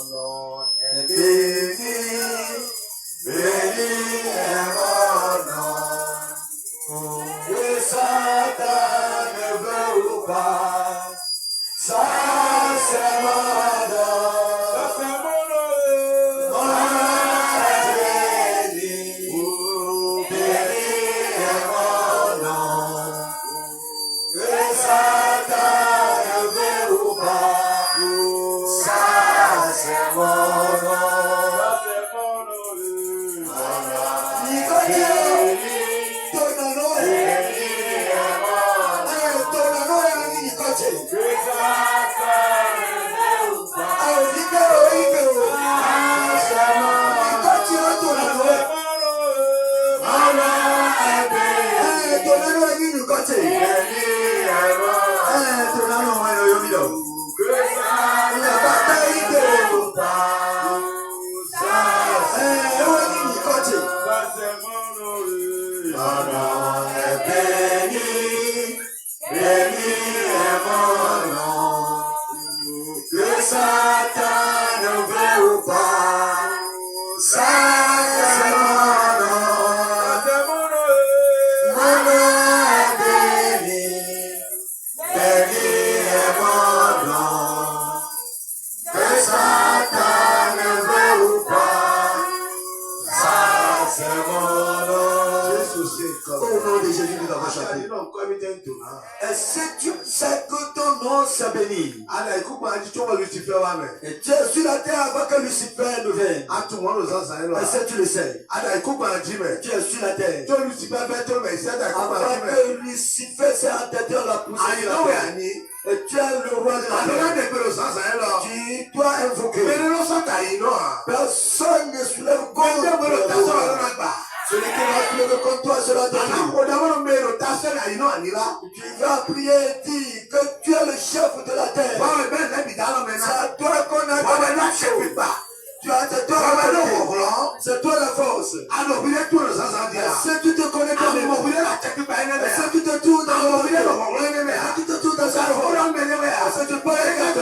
nom est béni, béni est mon nom. Que Satan ne veut ou pas, ça c'est mon nom. Ça c'est mon nom. Mon nom est béni, béni est mon nom. Que Satan ne veut ou pas, ça c'est mon nom. Est-ce que tu sais que ton nom s'est béni? Et tu es sur la terre avant que Lucifer ne vienne. Est-ce que tu le sais? Tu es sur la terre avant que Lucifer s'est entêté dans la poussière de la terre. Et tu es le roi de la terre. Tu dois invoquer. Personne ne soulève contre toi. Celui qui va pleurer contre toi sera détruit. Tu vas prier et dire que tu es le chef de la terre. C'est à toi qu'on a donné le chef. Tu as c'est toi la force. C'est toi la force. Est-ce que tu te connais toi-même? Est-ce que tu te trouves dans le est-ce que tu te trouves dans sa force? Est-ce que tu peux regarder?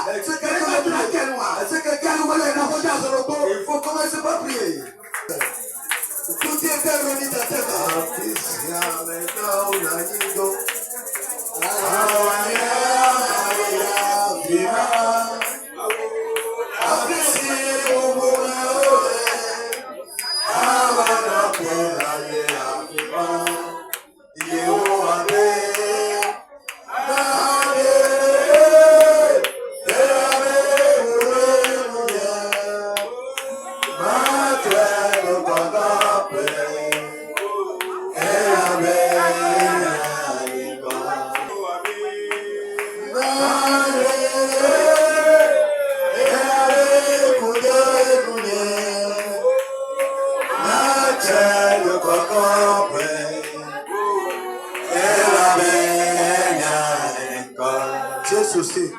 Est-ce que quelqu'un il faut commencer par prier. Tout est permis dans ta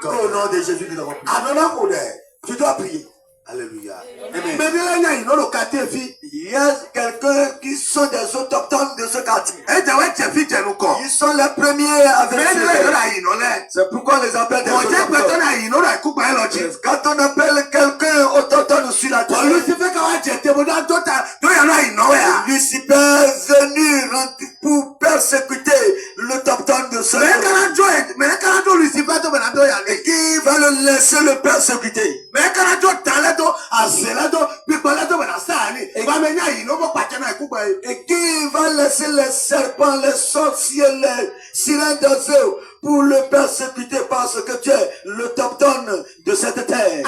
Au nom de Jésus, nous avons prié. Tu dois prier. Alléluia. Amen. Il y a quelqu'un qui sont des autochtones de ce quartier. Ils sont les premiers avec c'est pourquoi on les appelle des autochtones. Quand on appelle quelqu'un autochtone sur la terre, Lucifer est venu pour persécuter l'autochtone de ce quartier. Et qui va le laisser le persécuter? Et qui va laisser les serpents, les sorciers, les sirènes d'oiseaux pour le persécuter parce que tu es l'autochtone de cette terre?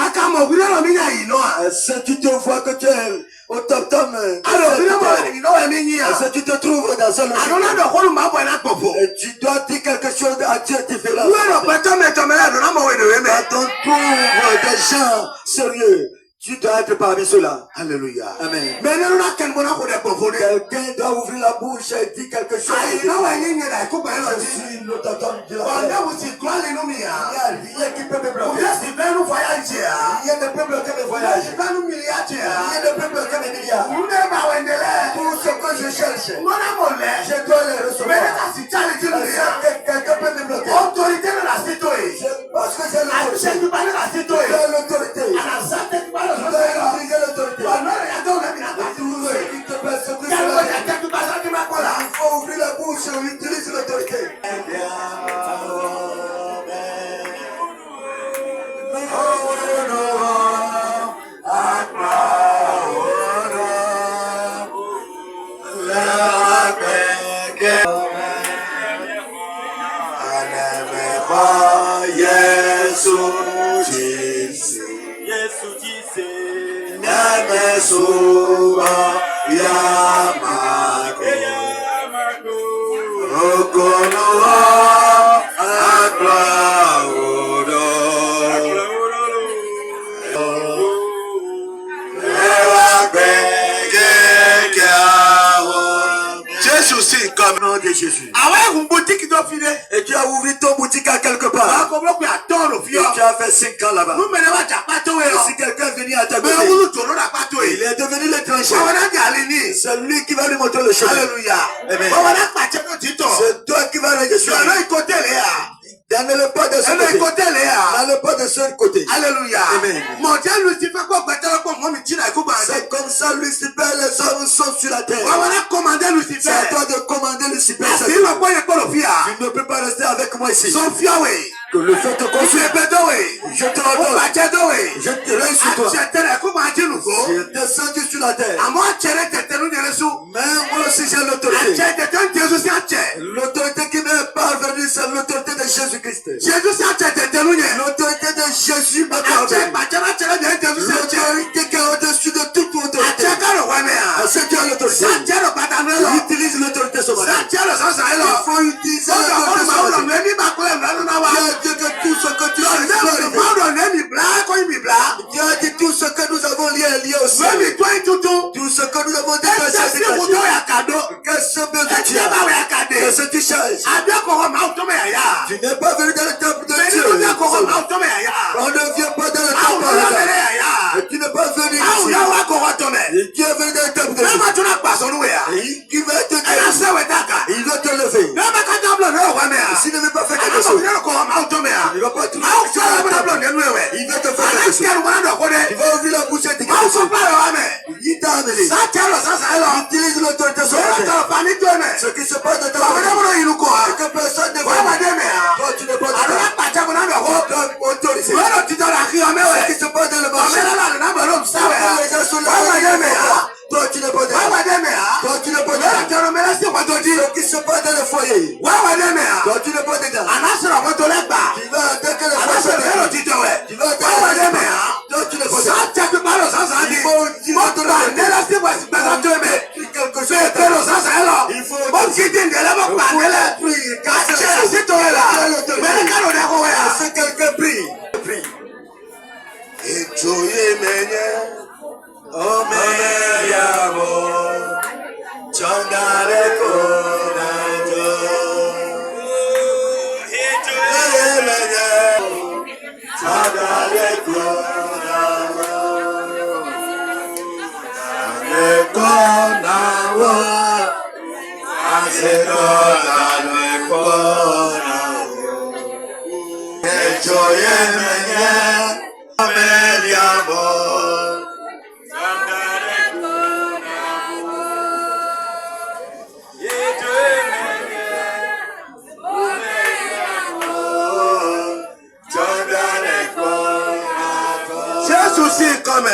Est-ce que tu te vois que tu es autochtone? Est-ce que tu te trouves dans ce logement? Et tu dois dire quelque chose à Dieu différent. Quand on trouve des gens sérieux, tu dois être parmi ceux-là. Alléluia. Amen. Quelqu'un doit ouvrir la bouche et dire quelque chose. Je suis l'autochtone de la terre. Il n'y a rien qui peut me bloquer. Il y a des peuples qui me voyagent. Il y a des peuples qui me milliards. Pour ce que je cherche, je dois les recevoir. Quelqu'un peut me bloquer. Parce que j'ai l'autorité. Jésus aussi, comme nom de Jésus. Et tu as ouvert ton boutique à quelque part. Et tu as fait 5 ans là-bas. Et si quelqu'un venu à ta côté, il est devenu l'étranger. C'est lui qui va lui montrer le chemin. Alléluia. Amen. C'est toi qui vas régler sur lui. Dans le pas de ce côté. Dans le pas de ce côté. Alléluia. Amen. C'est comme ça Lucifer, les hommes sont sur la terre. C'est à toi de commander Lucifer. Tu ne peux pas rester avec moi ici. Que le fait te consume. Je te redonne. Je te rends sur toi. Je descends sur la terre. Mais moi aussi j'ai l'autorité. L'autorité qui m'est parvenue, c'est l'autorité de Jésus-Christ. L'autorité de Jésus m'a parvenue. L'autorité qui est au-dessus de toute autorité. C'est Dieu l'autorité. Il utilise l'autorité sauvage. Il faut utiliser l'autorité sauvage. Dieu que tout ce que tu as Dieu a dit tout ce que nous avons lié est lié au ciel. Tout ce que nous avons dit est caché. Qu'est-ce que tu as? Qu'est-ce que tu cherches? Tu n'es pas venu dans le temple de Dieu. On ne vient pas dans le temple de Dieu. Et tu n'es pas venu ici. Et tu es venu dans le temple de Dieu. Et qui va te dire? Il va te lever. S'il ne veut pas faire quelque chose, il va pas trouver. Il va te faire quelque chose. Il va ouvrir la bouche et te dire quelque chose. Il t'a amené. Utilise l'autorité sauvage. Ce qui se passe dans ta famille, que personne ne voit. Toi, tu n'es pas autorisé. Ce qui se passe dans le marché, les gens sont là. Toi, tu n'es pas autorisé. Toi, tu n'es pas autorisé. Ce qui se passe dans le foyer. Toi, tu n'es pas dedans. Tu vas attaquer le foyer. Tu vas attaquer le foyer. Toi, tu n'es pas dedans. Il faut dire quelque chose. Il faut c'est quelqu'un prie. Et Joye Menye, oh Meyamo, Chandare Konajo. Et Joye Menye, Chandare Konajo. Chandare Konajo, Chandare Konajo. Et Joye Menye, Ameliamo. Jésus comme et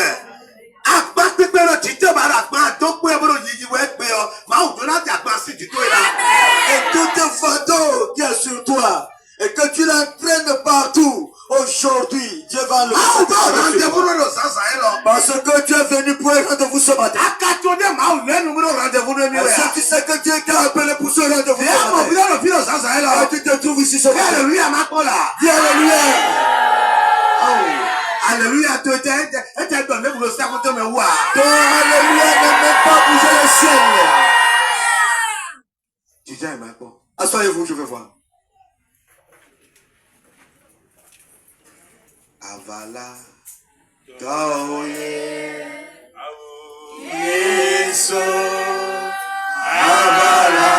tout fardeau qui est sur toi et que tu l'entraînes partout aujourd'hui, Dieu va le parce que tu es venu pour un rendez-vous ce matin. Est-ce que tu sais que Dieu t'a appelé pour ce rendez-vous ce matin? Et tu te trouves ici ce matin. Alléluia. Dis alléluia. Alléluia, ton alléluia ne même pas bouger le ciel. Tu dis, asseyez-vous, je vais voir. Avala, Taoye, Yeso, Avala,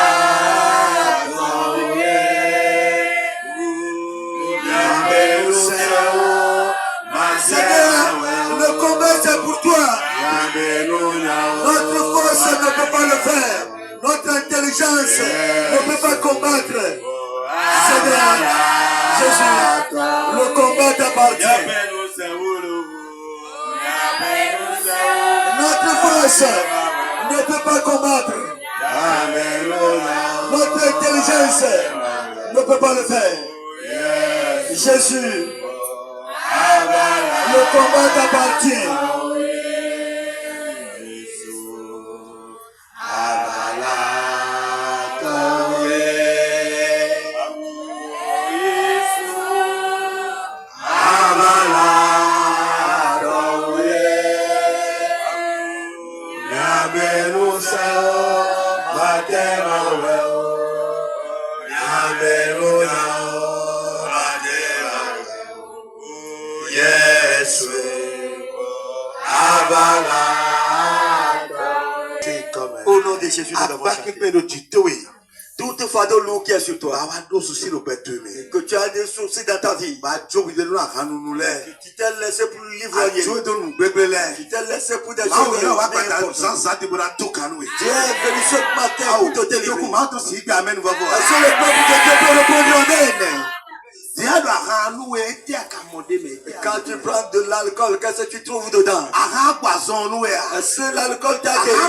Taoye, le combat c'est pour toi. Notre force ne peut pas le faire. Notre intelligence ne peut pas combattre. Seigneur, Jésus, le combat t'appartient. Notre force ne peut pas combattre. Notre intelligence ne peut pas le faire. Jésus, Le combat t'appartient. Au nom de Jésus, toute fardeau lourd qui est sur toi, que tu as des soucis dans ta vie, qui t'a laissé pour l'ivrognerie, qui t'a laissé pour des choses. Dieu est venu ce matin pour te délivrer. Est-ce que le peuple de Dieu peut répondre amen? Quand tu prends de l'alcool, qu'est-ce que tu trouves dedans? Est-ce que l'alcool t'a guéri?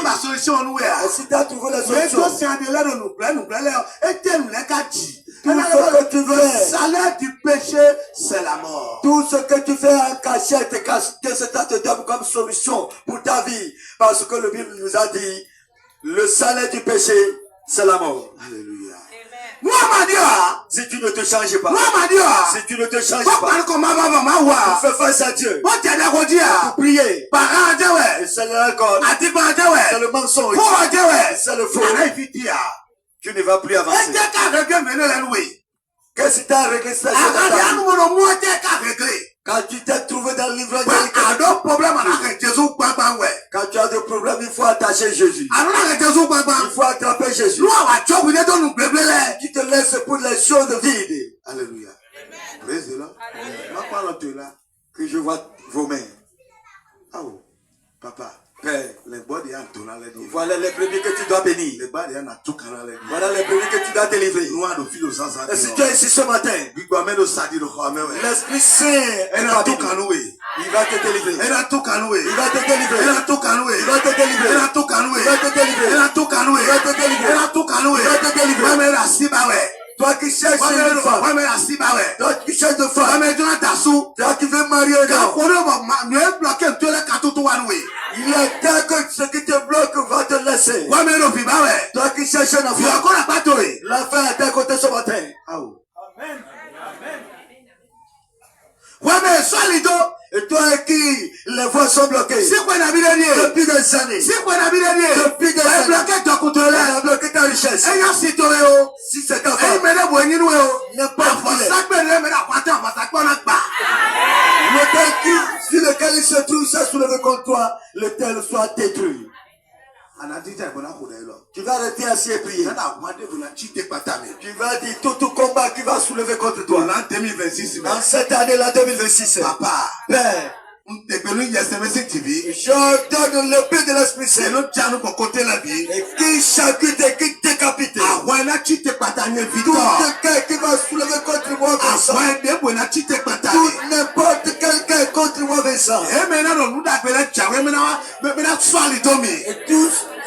Est-ce que tu as trouvé la solution? Tout ce que tu fais, le salaire du péché, c'est la mort. Tout ce que tu fais en cachette, que Satan te donne comme solution pour ta vie. Parce que le Bible nous a dit, le salaire du péché, c'est la mort. Alléluia. Si tu ne te changes pas, si tu ne te changes pas, tu fais face à Dieu, pour prier, et c'est l'alcool, c'est le mensonge, c'est le faux, tu ne vas plus avancer. Qu'est-ce que tu as réglé ça? Quand tu t'es trouvé dans le livre de quand tu as des problèmes, il faut attacher Jésus. Il faut attraper Jésus. Qui te laisse pour les choses vides. Alléluia. Que je vois vos mains. Oh, papa. Père, voilà les brebis que tu dois bénir. Voilà les brebis que tu dois délivrer. Et si tu es ici ce matin, l'Esprit Saint est parmi nous. Il va te délivrer. Il va te délivrer. Il va te délivrer. Il va te délivrer. Il va te délivrer. Il va te délivrer. Il va te délivrer. Toi qui cherches une femme, toi qui cherches une femme, toi qui veux marier un homme, il y a tant que ce qui te bloque va te laisser. Toi qui cherches un enfant, l'enfant est à côté ce matin. Amen. Et toi qui les voies sont bloquées depuis des années, depuis des années, elle a bloqué ta richesse. Si c'est ta femme, n'importe le tel sur lequel il se trouve, s'est soulevé contre toi, le tel soit détruit. Tu vas arrêter ainsi et prier. Tu vas dire tout combat qui va soulever contre toi. Dans cette année-là 2026. Papa, Père, je donne le paix de l'Esprit Saint. Et qui chacune et qui décapite. Tout quelqu'un qui va soulever contre moi, Vincent. Tout n'importe quelqu'un contre moi, Vincent.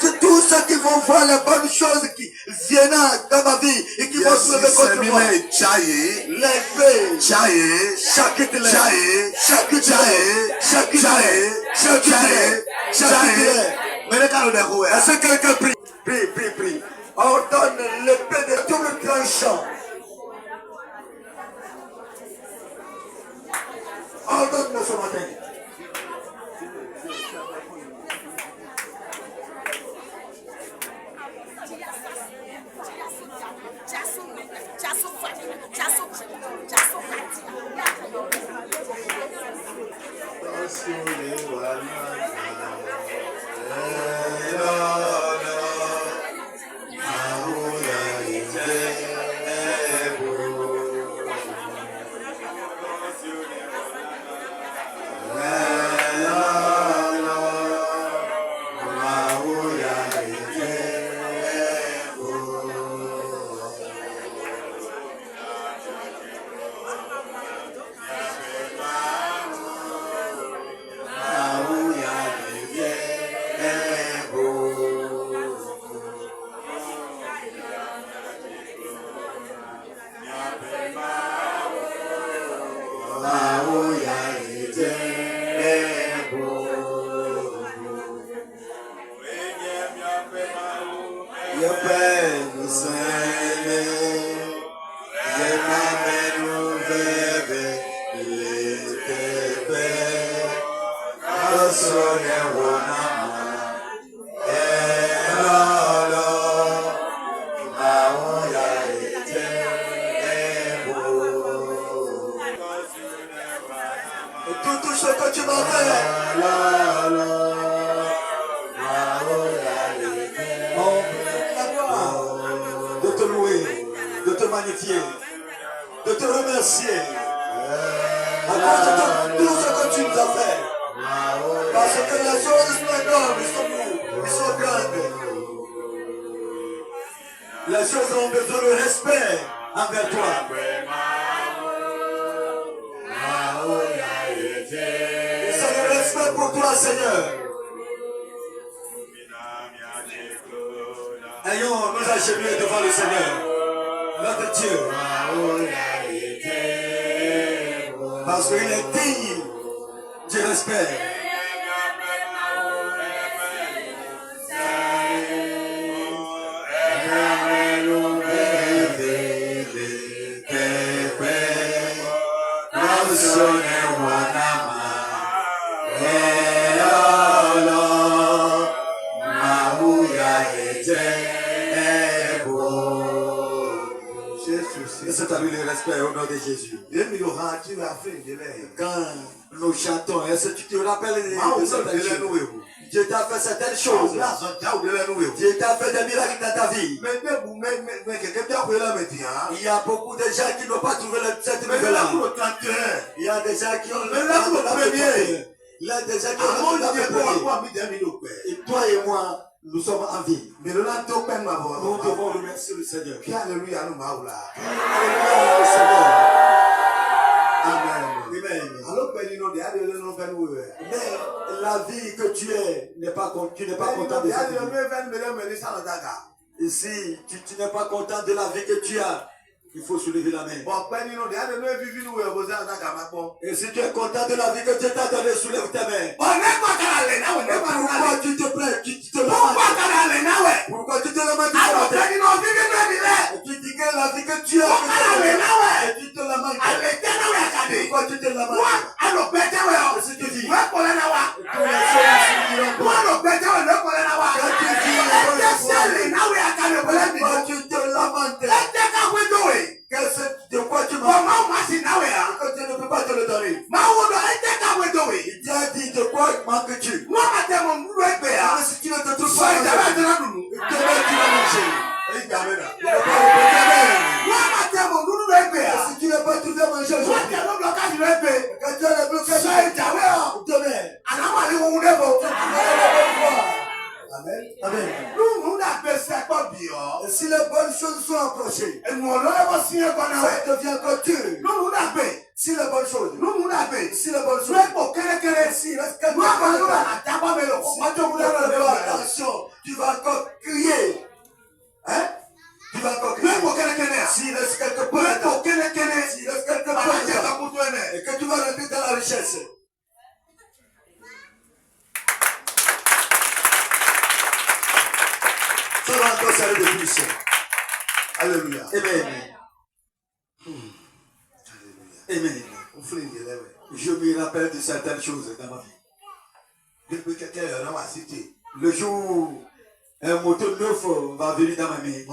Et tous ceux qui vont voir les bonnes choses qui viennent dans ma vie et qui vont soulever contre moi. Les paix. Est-ce que quelqu'un prie? Prie. Ordonne l'épée de double tranchant. Ordonne-le ce matin. Tout ce que tu m'as fait. De te louer, de te magnifier, de te remercier à cause de tout ce que tu nous as fait. Parce que les choses sont énormes, ils sont grandes. Les choses ont besoin de respect envers toi. Et c'est le respect pour toi, Seigneur. Ayons nous agenouiller devant le Seigneur, notre Dieu. Parce qu'il est digne du respect. C'est à lui le respect au nom de Jésus. Quand nous chantons, est-ce que tu te rappelles de certaines choses? Dieu t'a fait certaines choses. Dieu t'a fait des miracles dans ta vie. Il y a beaucoup de gens qui n'ont pas trouvé cette nouvelle. Il y a des gens qui ont le il y a des gens qui ont et toi et moi, nous sommes en vie. Nous devons remercier le Seigneur. Alléluia au Seigneur. Amen. Mais la vie que tu es, tu n'es pas content de cette vie. Ici, tu n'es pas content de la vie que tu as. Il faut soulever la main. Et si tu es content de la vie que Dieu t'a donnée, soulève ta main. Pourquoi tu te plains? Pourquoi tu te lamentes? Tu dis que la vie que tu as, et tu te lamentes. Pourquoi tu te lamentes? Et si tu dis, tu te lamentes. De quoi tu m'as que tu ne peux pas te le donner. Il t'a dit de quoi manques-tu? Si tu ne te trouves pas, demain tu vas manger. Si tu n'as pas trouvé à manger aujourd'hui, quand tu as le blocage, Amen. Amen. Et si les bonnes choses sont approchées, ça devient encore dur. Si les bonnes choses, si les bonnes choses, si attention, tu vas encore crier. Hein? Tu vas encore crier. S'il reste quelque part, s'il reste quelque part, et que tu vas rentrer dans la richesse. Ça va encore servir de plus. Alléluia. Amen. Amen. Je me rappelle de certaines choses dans ma vie. Le jour où un moto neuf va venir dans ma main,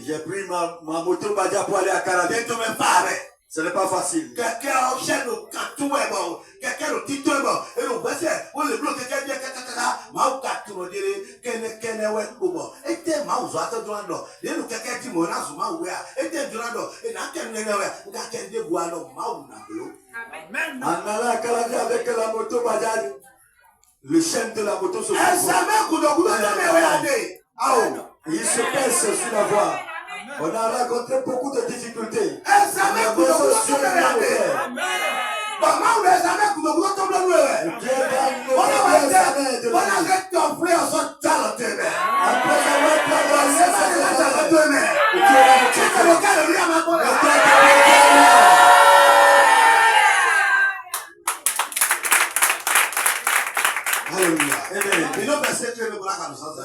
j'ai pris ma moto Badia pour aller à Carabi. Ce n'est pas facile. En allant à Carabi avec la moto Badia, le chêne de la moto se il se pèse sur la voie. On a rencontré beaucoup de difficultés.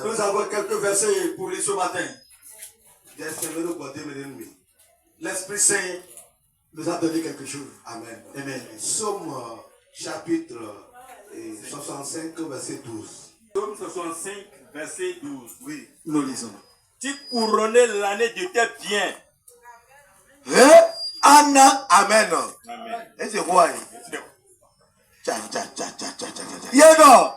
Nous avons quelques versets pour lire ce matin. L'Esprit Saint nous a donné quelque chose. Amen. Amen. Somme chapitre Et 65, verset 12. Psaume 65, verset 12. Oui, nous lisons. Tu couronnais l'année de tes biens. Anna, amen. Amen. Et c'est quoi? Yéno,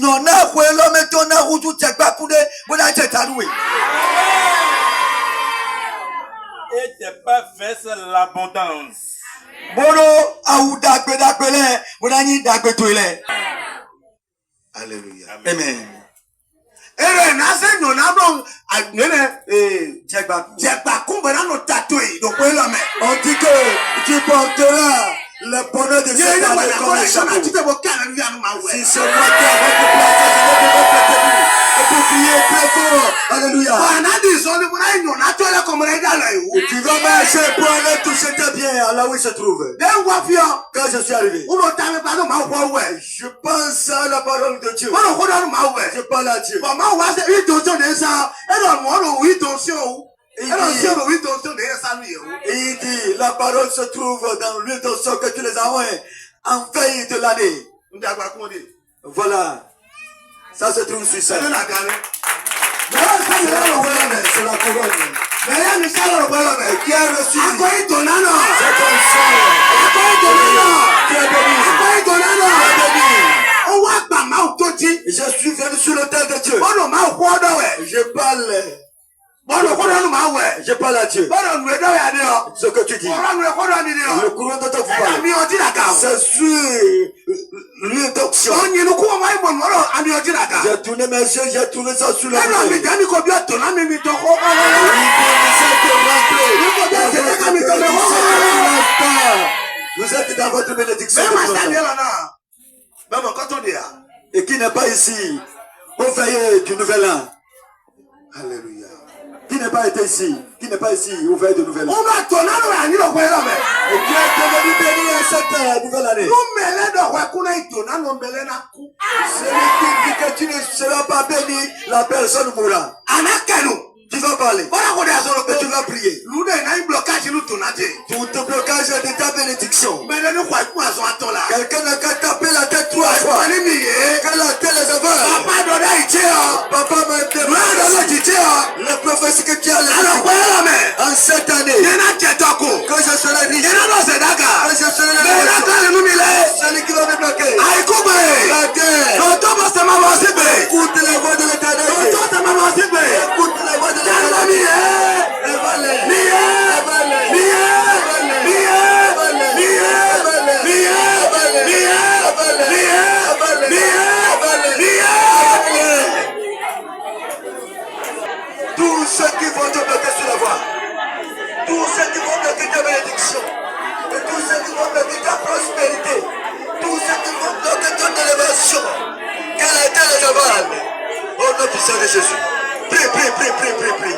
non, na quoi l'homme est ton route ou t'es pas coudé, vous l'avez taloué. Et tes pas verse l'abondance. Bono, aou dakbele, vous n'avez dakbele. Alléluia. Amen. Ere nase nyona bro nene jegba kumbera no tatoué donc l'homme. On dit que tu porteras le bonheur de cette année comme un chapeau. Si c'est moi qui ai votre place, je vais te représenter. Et pour prier très fort. Alléluia. Et tu vas marcher pour aller toucher tes biens là où il se trouve. Quand je suis arrivé, je pense à la parole de Dieu. Je parle à Dieu. Il dit, la parole se trouve dans l'huile d'onction que tu les as en veille de l'année. Voilà. Ça se trouve sur ça. C'est la couronne. Qui a reçu? Je suis venu sur l'autel de Dieu. Je parle. Je parle à Dieu. Ce que tu dis. Le courant de ton parle. C'est sur l'huile d'onction. J'ai tourné mes yeux, j'ai trouvé ça sur le vous êtes dans votre bénédiction. Et qui n'est pas ici pour veiller du nouvel an. Alléluia. Qui n'est pas été ici, qui n'est pas ici au veille de nouvel an. Et qui est devenu béni à cette nouvelle année. Celui qui dit que tu ne seras pas béni, la personne mourra. Tu vas parler. Et tu vas prier. Tout te blocage de ta bénédiction. Quelqu'un n'a qu'à taper la tête 3 fois. Quand la tête les aveugle. Papa m'a demandé la prophétie que tu as en cette année. Quand je serai riche. Quand je serai riche. Celui qui va me bloquer. La terre. Écoute la voix de l'éternel. Écoute la voix de tous ceux qui vont te bloquer sur la voie, tous ceux qui vont bloquer ta bénédiction, et tous ceux qui vont bloquer ta prospérité, tous ceux qui vont bloquer ton élévation, qu'elle a été les avales, au nom puissant de Jésus. Prie.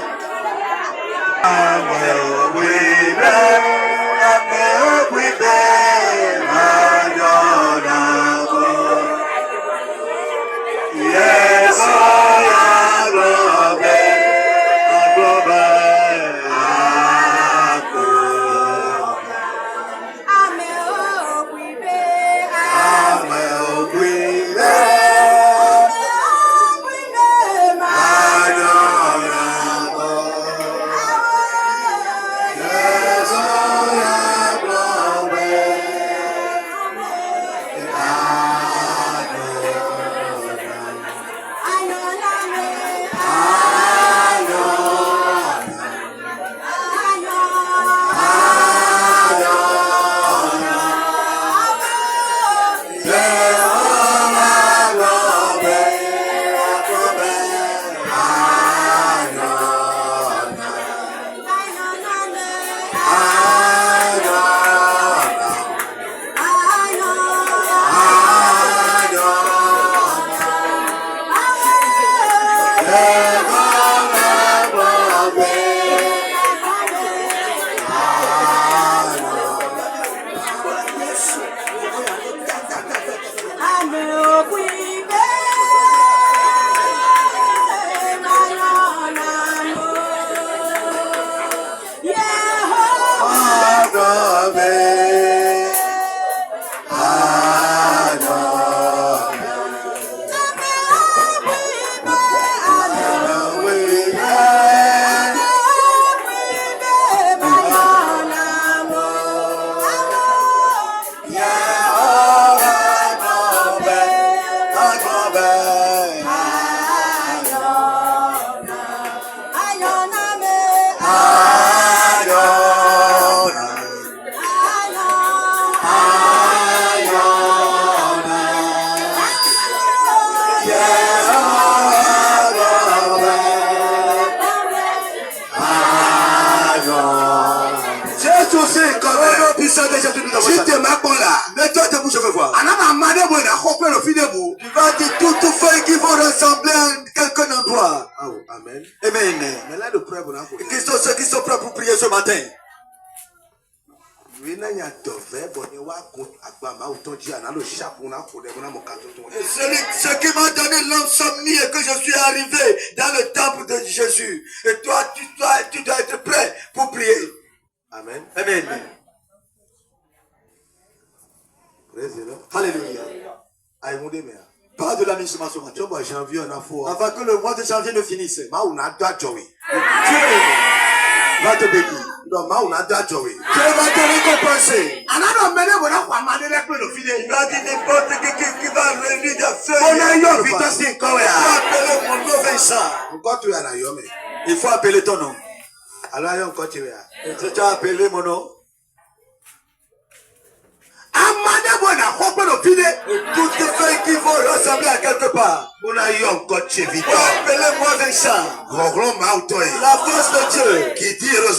Si tu m'as pas là, mais toi, je veux voir. Tu vas dire toutes feuilles qui vont ressembler à quelqu'un endroit. Amen. Amen. Mais là, le preuve, qui sont ceux qui sont prêts pour prier ce matin? Ce qui m'a donné l'insomnie et que je suis arrivé dans le temple de Jésus. Et toi, tu dois être prêt pour prier. Amen. Amen. Alléluia. Pas de l'amusement ce matin. Avant que le mois de janvier ne finisse. Dieu va te bénir. Dieu va te récompenser. Il va dire n'importe qui va réunir des feuilles. Il faut appeler ton nom. Tu as appelé mon nom. Toutes les feuilles qui vont ressembler à quelque part. Appelez-moi Vincent. La force de Dieu. Détruire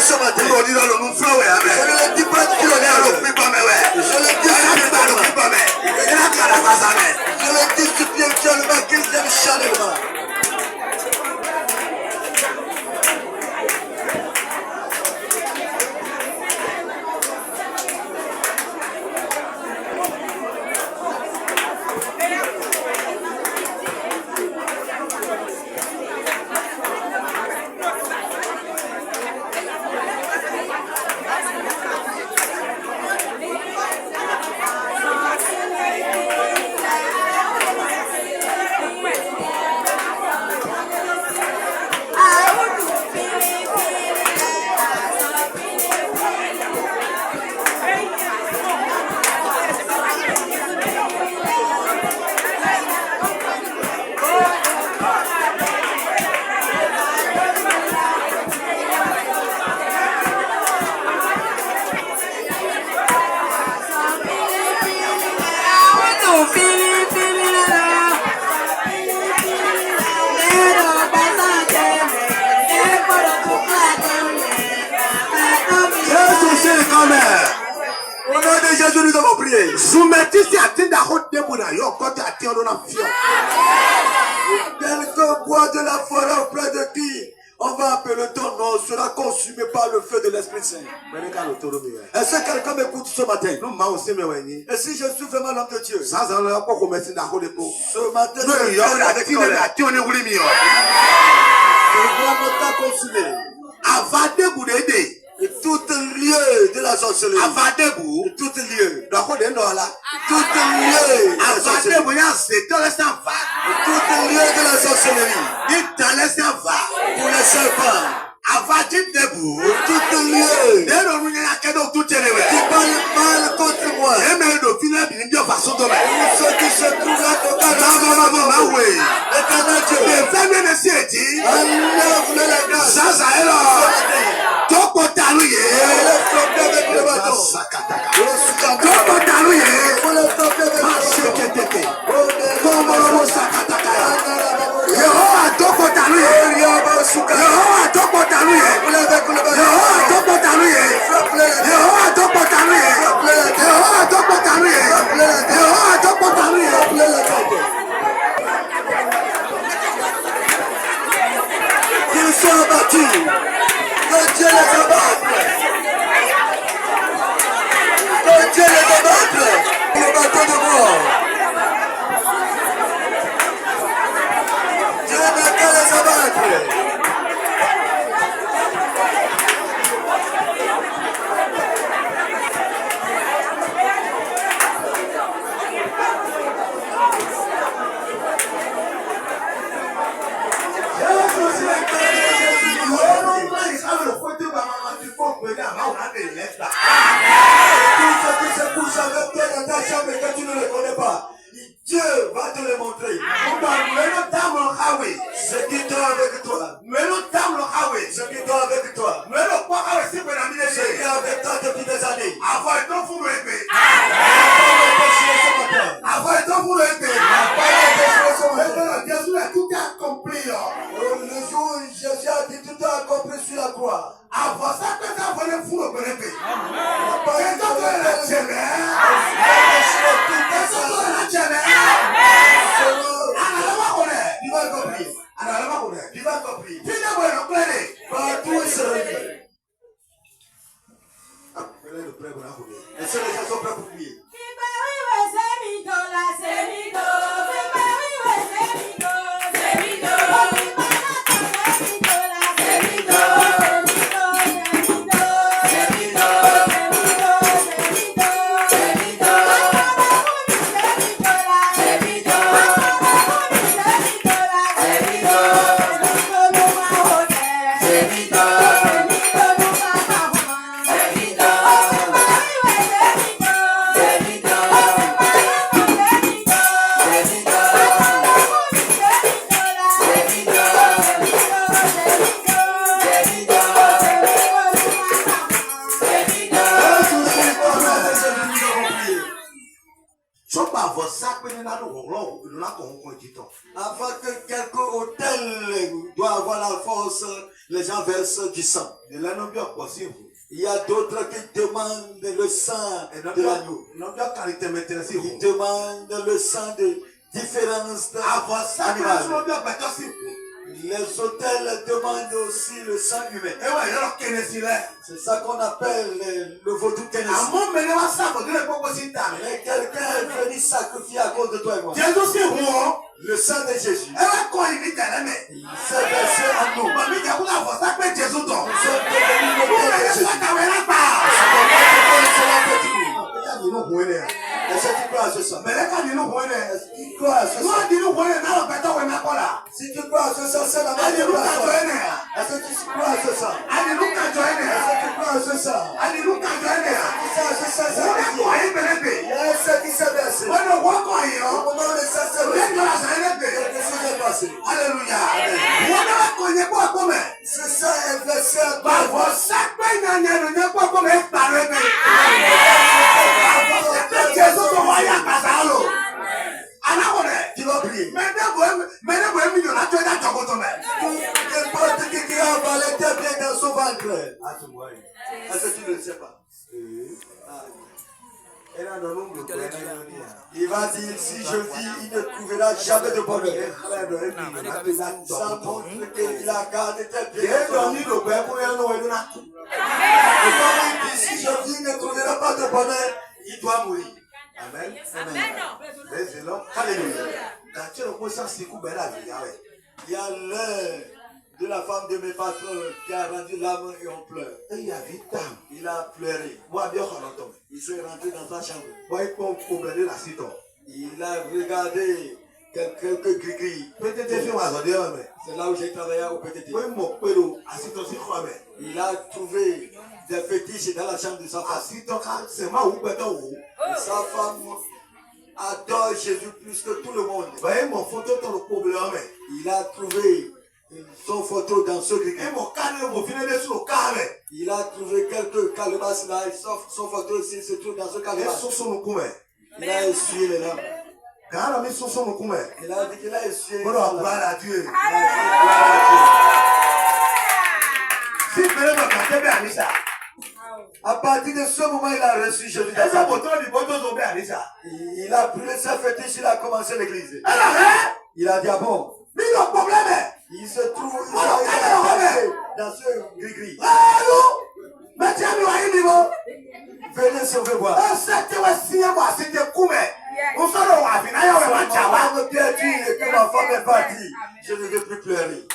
ce matin. Je ne le dis pas de kilomètres. Je le dis spirituellement qu'il s'aime chaleureusement. Au nom de Jésus, nous avons prié. Quelqu'un boit de la forêt auprès de qui on va appeler ton nom, sera consumé par le feu de l'Esprit Saint. Est-ce que quelqu'un m'écoute ce matin? Et si je suis vraiment l'homme de Dieu, ce matin, je vais avec colère. Je vois mon temps consumé. Et tout lieu de la sorcellerie. Et tout lieu. Tout lieu de la sorcellerie. Et tout lieu de la sorcellerie. Pour les serpents. Tout lieu. Qui parle mal contre moi. Ceux qui se trouvent là au Canada. Éternel Dieu. Enlève-le la grâce. Yehova Avant que quelques hôtels doivent avoir la force, les gens versent du sang. Il y a d'autres qui demandent le sang de l'agneau. Ils demandent le sang de différentes animaux. Les hôtels demandent aussi le sang humain. C'est ça qu'on appelle le vaudou Tennessee. Mais quelqu'un est venu sacrifier à cause de toi et moi. Le sang de Jésus. Il s'est versé en nous. Nous sommes devenus est-ce que tu crois à ce sang? Est-ce que tu crois à ce sang? Si tu crois à ce sang, c'est la même chose. Est-ce que tu crois à ce sang? Est-ce que tu crois à ce sang? Est-ce qui s'est versé? Au moment où le sang s'est versé, quelque chose est passé. Alléluia. Ce sang est versé à toi. Tu vas prier. N'importe qui a avalé tes biens dans son ventre. Est-ce que tu ne le sais pas? Il va dire, si je vis, il ne trouvera jamais de bonheur. Ça montre qu'il a gardé tes biens. Et comme il dit, si je vis, il ne trouvera pas de bonheur, il doit mourir. Amen. Alléluia. Il y a l'heure de la femme de mes patrons qui a rendu l'âme et on pleure. Il a pleuré. Il s'est rentré dans sa chambre. Il a regardé quelques gris-gris. C'est là où j'ai travaillé au PTT. Il a trouvé des fétiches dans la chambre de sa femme. Et sa femme adore Jésus plus que tout le monde. Il a trouvé son photo dans ce gris. Il a trouvé quelques calebasses là. Son photo aussi se trouve dans ce calebasse. Il a essuyé les larmes. Il a dit qu'il a essuyé les larmes. Gloire à Dieu. À partir de ce moment, il a reçu Jésus. Il a pris sa fétiche, il a commencé l'église. Il a dit, ah bon, il se trouve dans ce gris-gris. Venez sauver-moi. Pierre dit que ma femme est partie. Je ne veux plus pleurer.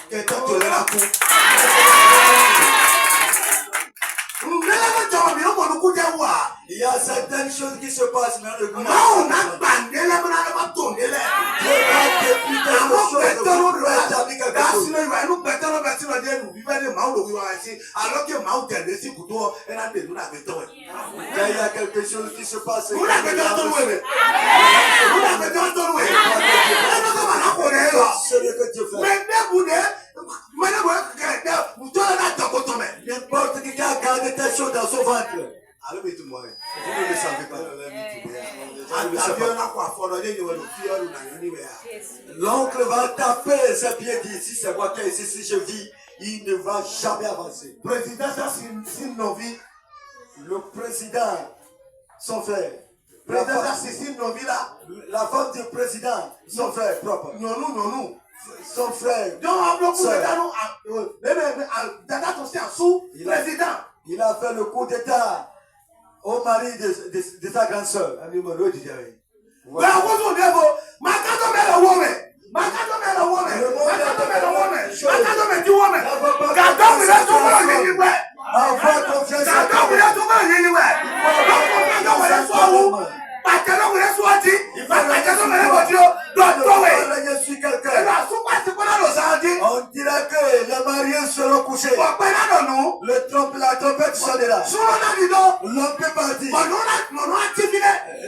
Il y a certaines choses qui se passent dans le monde. Dieu va déplier quelque chose. Il y a quelque chose qui se passe. C'est ce que Dieu fait. N'importe qui a gardé tes choses dans son ventre. Vous ne le savez pas. L'oncle va taper ses pieds, dit si c'est moi qui est ici, si je vis, il ne va jamais avancer. Le président, son frère. La femme du président, son frère propre. Son frère. Il a fait le coup d'état au mari de sa grande sœur. Je suis quelqu'un. On dirait que les mariés seront couchés. La trompette sonnera. L'homme peut partir.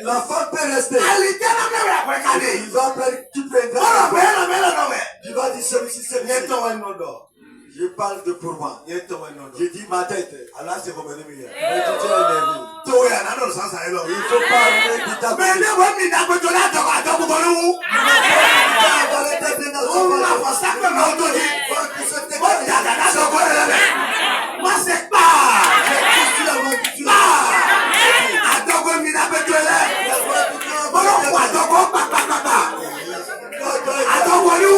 La femme peut rester. Il va prendre, tu prendras. Tu vas dire celui-ci c'est bien. Je parle de pour moi. J'ai dit ma tête. Allah c'est revenu mieux. Mais tu t'es énervé. Il faut parler de ta bouche. Mais ne vois pas la bouche là, tu vas te voir où? On a fait ça comme on te dit. Moi c'est pas. Adogo mi na bouche là. Bolo kwa adogo papa. Adogo lu.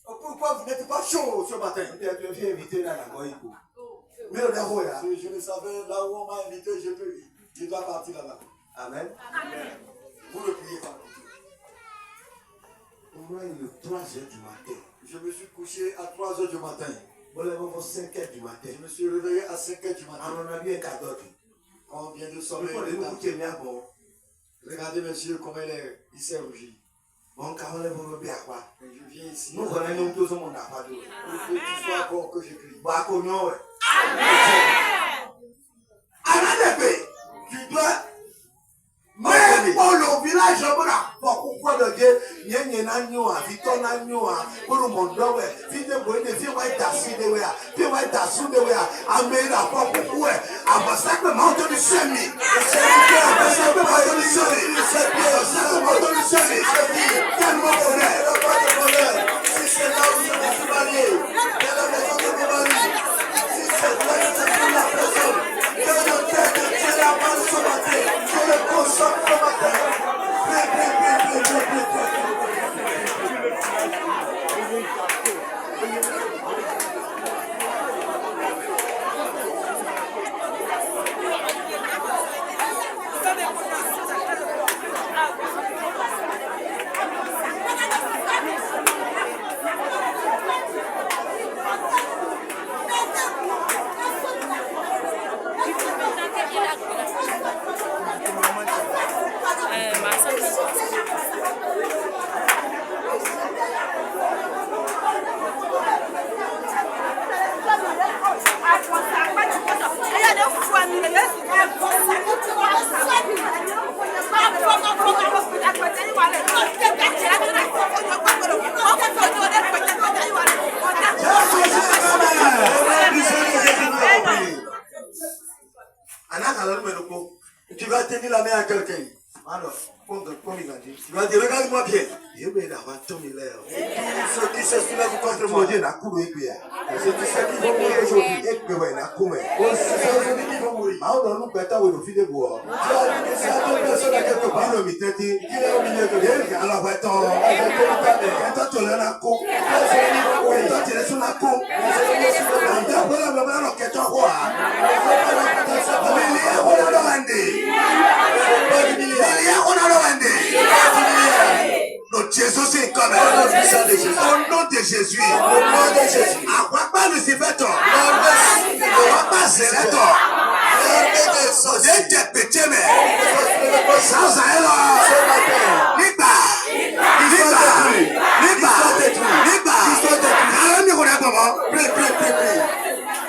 Pourquoi vous n'êtes pas chaud ce matin? Je le savais, là où on m'a invité, je dois partir là-bas. Amen. Vous ne priez pas. Au moins, il est 3 heures du matin. Je me suis couché à 3 heures du matin. 5 heures du matin. Je me suis réveillé à 5 heures du matin. On vient de sommeil. Regardez, monsieur, comment il s'est rougi. Je viens ici. Nous connaissons tous mon appart. Il faut que tu sois encore que je crie. Amen. Tu dois. Mais pour le village, pourquoi le Dieu, il y a un agneau, Victor agneau, pour le monde, si tu veux, si tu vas être assis de là, tu vas être assis de là, à me rapporter pourquoi, à ma sacrement de l'Islam, c'est tellement bonheur, si c'est là où je me suis marié, dans la maison de mon mari, si c'est là où je suis la personne, que le tête de Dieu la main ce matin, je le consomme ce matin. Tu vas tenir la main à quelqu'un. Alors, comme Tu vas dire, regarde-moi bien. Et puis, ceux qui se soulèvent contre moi. Ceux qui vont mourir aujourd'hui. Ceux qui vont mourir. Tu as dit ça à toute personne à quelque part. Qui est au milieu de lui. Alors, Jésus c'est comme au nom de Jésus. Au nom de Jésus. À quoi pas le Sébéton? À quoi pas Sébéton? J'ai été pété, mais sans elle,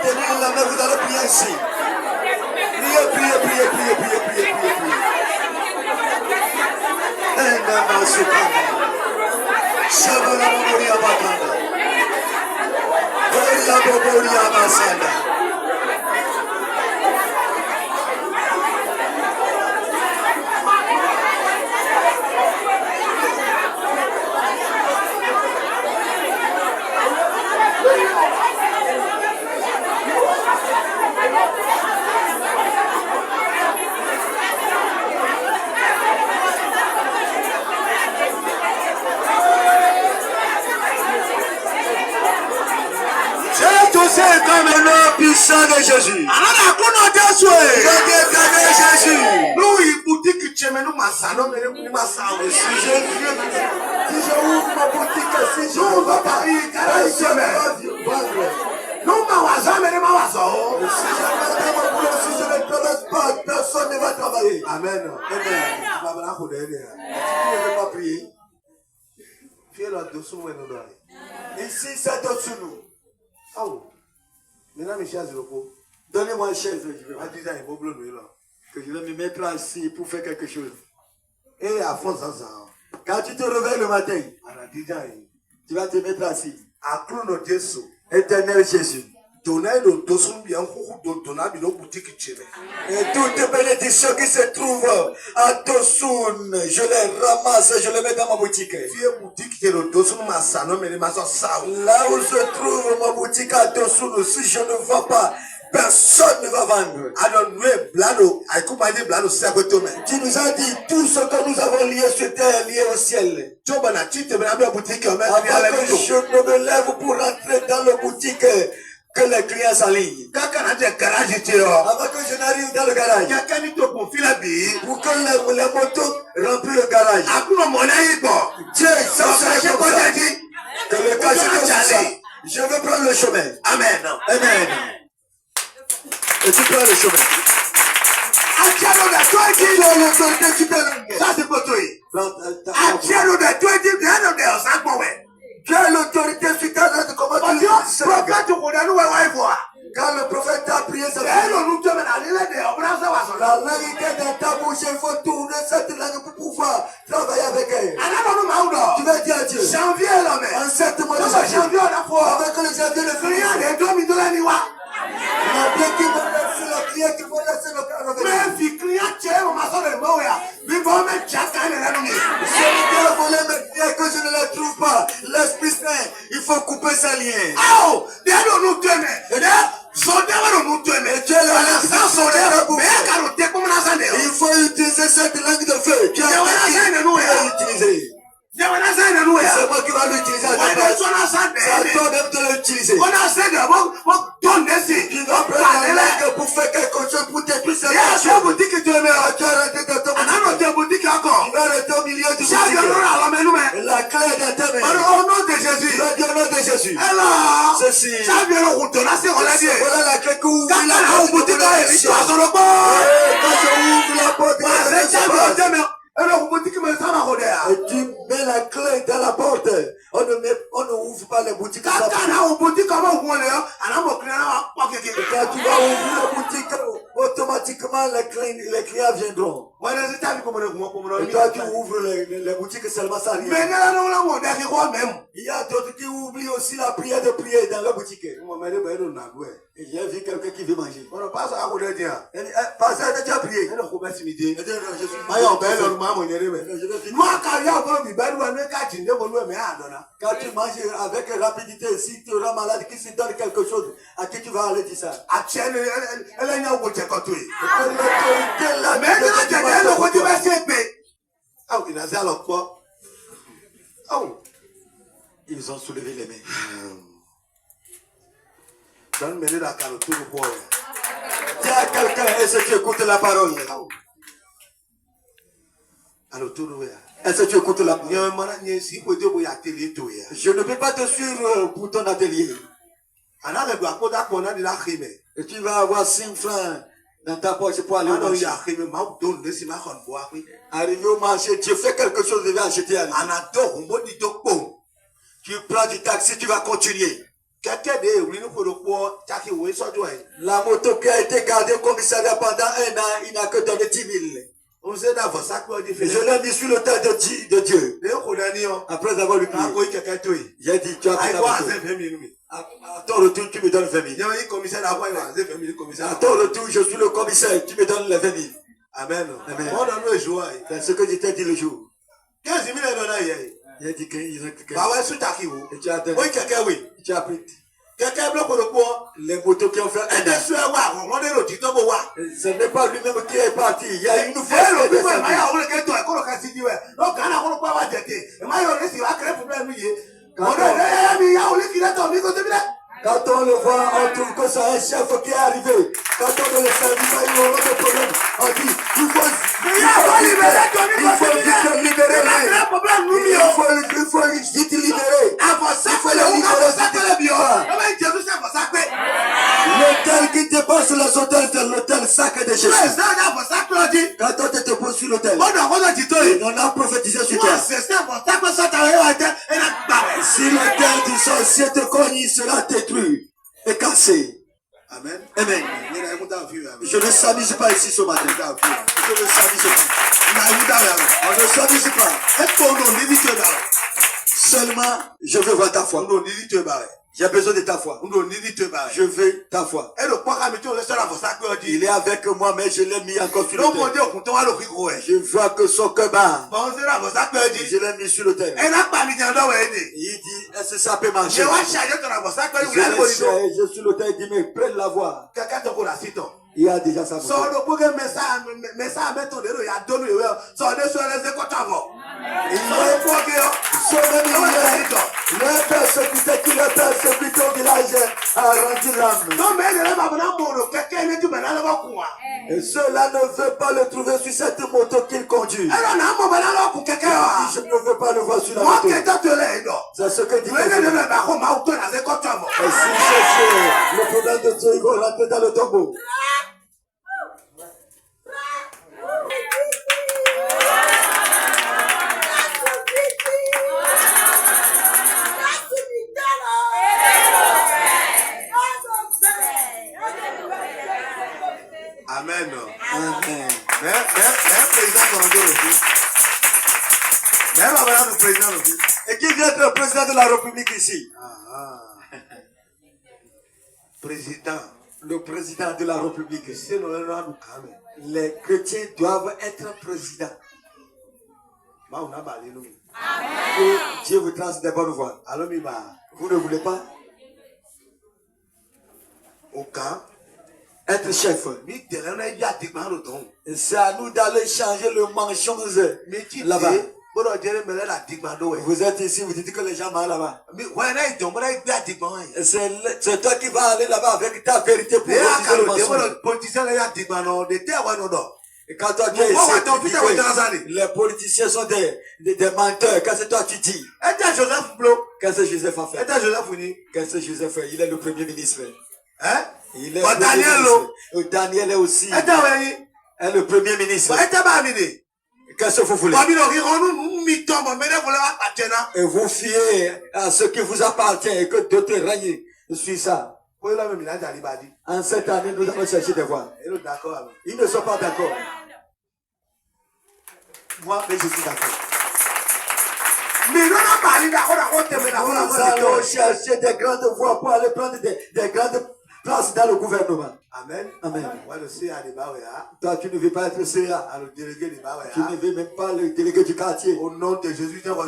tenez la main, vous allez prier ici. Priez. C'est comme le nom puissant de Jésus. Jésus. Nous, il boutique que tu nous massano, mais nous massano. Si je ouvre ma boutique, si je ouvre Paris, nous m'awazons, mais nous m'awazons. Si je ne progresse pas, personne ne va travailler. Amen. Tu ne veux pas prier. Fais-le dessous nous. Ici, c'est dessous nous. Oh. Maintenant, mes chers locaux, donnez-moi une chaise. Que je vais me mettre assis pour faire quelque chose. Et à fond, quand tu te réveilles le matin, tu vas te mettre assis. Éternel Jésus. Et toutes les bénédictions qui se trouvent à Tosun, je les ramasse, je les mets dans ma boutique. Là où se trouve ma boutique à Tosun, si je ne vends pas, personne ne va vendre. Tu nous as dit tout ce que nous avons lié sur terre, lié au ciel. Avant que je ne me lève pour rentrer dans la boutique, que les clients s'alignent. Avant que je n'arrive dans le garage. Pour que les motos remplissent le garage. Dieu, ça fait comme ça. Que le casier, je veux prendre le chemin. Amen. Amen. Et tu prends le chemin. Ça c'est pour toi. Tu as l'autorité sur ta tête, comment tu dis? Quand le prophète a prié, ça la langue était dans ta bouche, il faut tourner cette langue pour pouvoir travailler avec elle. Tu vas dire à Dieu. En 7 mois de janvier, avec le janvier, le client, la bien qui m'a laissé le client, qui m'a laissé le client. Mais si client, tu es au maçon de Moya, lui va mettre chacun de la nuit. Si le volé me dit que je ne le trouve pas, l'Esprit Saint, il faut couper ses liens. Oh, nous tenons. Il faut utiliser cette langue de feu. Tu as utilisé. C'est moi qui vais l'utiliser. C'est toi-même de l'utiliser. Tu vas prendre la langue pour faire quelque chose pour détruire cette chose. Tu vas arrêter de tomber. Tu vas arrêter au milieu du boutique. La clé est dans ta main. Au nom de Jésus. Au nom de Jésus. Ceci. Voilà la clé que ouvre la porte. Quand je ouvre la porte, et tu mets la clé dans la porte. On ne ouvre pas les boutiques. Quand tu vas ouvrir la boutique, automatiquement les clients viendront. Et toi, tu ouvres les boutiques seulement ça rien. Il y a d'autres qui oublient aussi la prière de prier dans la boutique. Et j'ai vu quelqu'un qui veut manger. Pasteur, tu as prié. Quand tu manges avec rapidité, si tu auras malade, qui se donne quelque chose, à qui tu vas aller dire ça? Ils ont soulevé les mains. Dis à quelqu'un, est-ce que tu écoutes la parole? Est-ce que tu écoutes la parole? Je ne peux pas te suivre pour ton atelier. Et tu vas avoir 5 francs dans ta poche pour aller au marché. Arrivé au marché, tu fais quelque chose, tu vas acheter à lui. Tu prends du taxi, tu vas continuer. La moto qui a été gardée au commissariat pendant 1 an, il n'a que donné 10 000. Je l'ai mis sur l'autel de Dieu. Après avoir lu prié, j'ai dit, tu as pris la moto. À ton retour, tu me donnes 20 000. À ton retour, je suis le commissaire, tu me donnes les 20 000. Amen. Amen. C'est ce que je t'ai dit le jour. Il a dit qu'ils ont et tu as donné. Tu as pris. Les motos qui ont fait un an. Ce n'est pas lui-même qui est parti. Il y a une fois. Quand on le voit, on trouve que c'est un chef qui est arrivé. Quand on le fait, il y aura des problèmes. On dit, il faut libérer. Il faut vite libérer. Il faut vite libérer. L'hôtel qui dépose sur les hôtels, c'est l'hôtel sacré de Jésus. Quand on te dépose sur l'hôtel, on a prophétisé sur toi. Si l'hôtel du sorcier te cogne, il sera détruit et cassé. Amen. Amen. Je ne s'amuse pas ici ce matin. Je ne s'amuse pas. On ne s'amuse pas. Seulement, je veux voir ta foi. J'ai besoin de ta foi. Je veux ta foi. Il est avec moi, mais je l'ai mis encore sur le terre. Je vois que son cœur bat. Je l'ai mis sur le terre. Il dit, est-ce que ça peut marcher? Je suis le terre, il dit, mais prenne la voix. Il a déjà sa moto. Le persécuteur qui le persécute au village a rendu l'âme. Et cela ne veut pas le trouver sur cette moto qu'il conduit. Je ne veux pas le voir sur la moto. C'est ce que dit le Et si c'est le problème de Dieu, il va rentrer dans le tombeau. Amen. Amen. Même président aussi. Et qui vient être le président de la République ici? Président. Le président de la République. Les chrétiens doivent être présidents. Que Dieu vous trace des bonnes voies. Vous ne voulez pas? Être chef. C'est à nous d'aller changer le manchon là-bas. Vous êtes ici, vous dites que les gens marchent là-bas. C'est toi qui vas aller là-bas avec ta vérité pour réaliser le mensonge. Et quand toi tu es ici, les politiciens sont des menteurs. Qu'est-ce que toi tu dis? Qu'est-ce que Joseph a fait? Qu'est-ce que Joseph fait? Il est le premier ministre. Il est Daniel est aussi. Est le premier ministre. Qu'est-ce que vous voulez? Et vous fiez à ce qui vous appartient et que d'autres règnent sur ça. En cette année, nous allons chercher des voix. Ils ne sont pas d'accord. Moi, mais je suis d'accord. Nous allons chercher des grandes voix pour aller prendre des grandes places dans le gouvernement. Amen. Amen. Toi, tu ne veux pas être CA. Tu ne veux même pas le délégué du quartier. Au nom de Jésus, toi,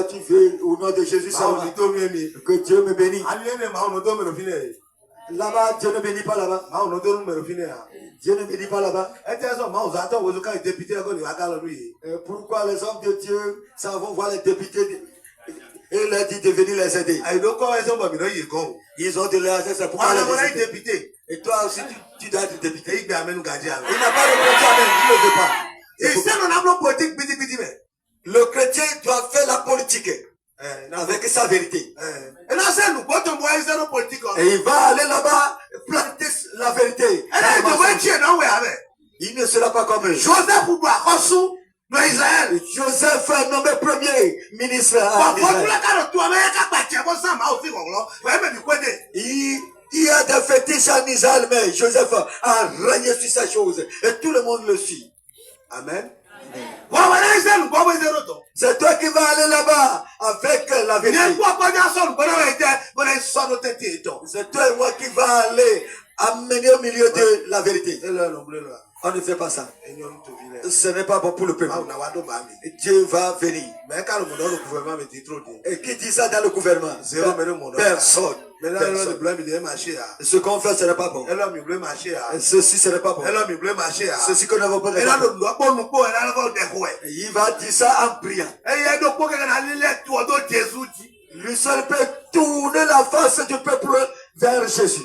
tu veux au nom de Jésus seulement. Que Dieu me bénisse. Là-bas, Dieu ne bénit pas là-bas. Dieu ne bénit pas là-bas. Pourquoi les hommes de Dieu s'en vont voir les députés et leur dit de venir les aider? Ils ont de l'argent, c'est pourquoi les députés. Et toi aussi, tu dois être député. Il n'a pas de chrétien, il ne veut pas. Le chrétien doit faire la politique avec sa vérité. Et il va aller là-bas planter la vérité. Il ne sera pas comme eux. Joseph est nommé premier ministre à Israël. Il y a des fétiches en Israël, mais Joseph a régné sur ces choses. Et tout le monde le suit. Amen. C'est toi qui vas aller là-bas avec la vérité. C'est toi et moi qui va aller amener au milieu de la vérité. On ne fait pas ça. Ce n'est pas bon pour le peuple. Dieu va venir. Et qui dit ça dans le gouvernement? Personne. Ce qu'on fait, ce n'est pas bon. Ceci, ce n'est pas bon. Ceci qu'on n'a pas bon. Il va dire ça en priant. Lui seul peut tourner la face du peuple vers Jésus.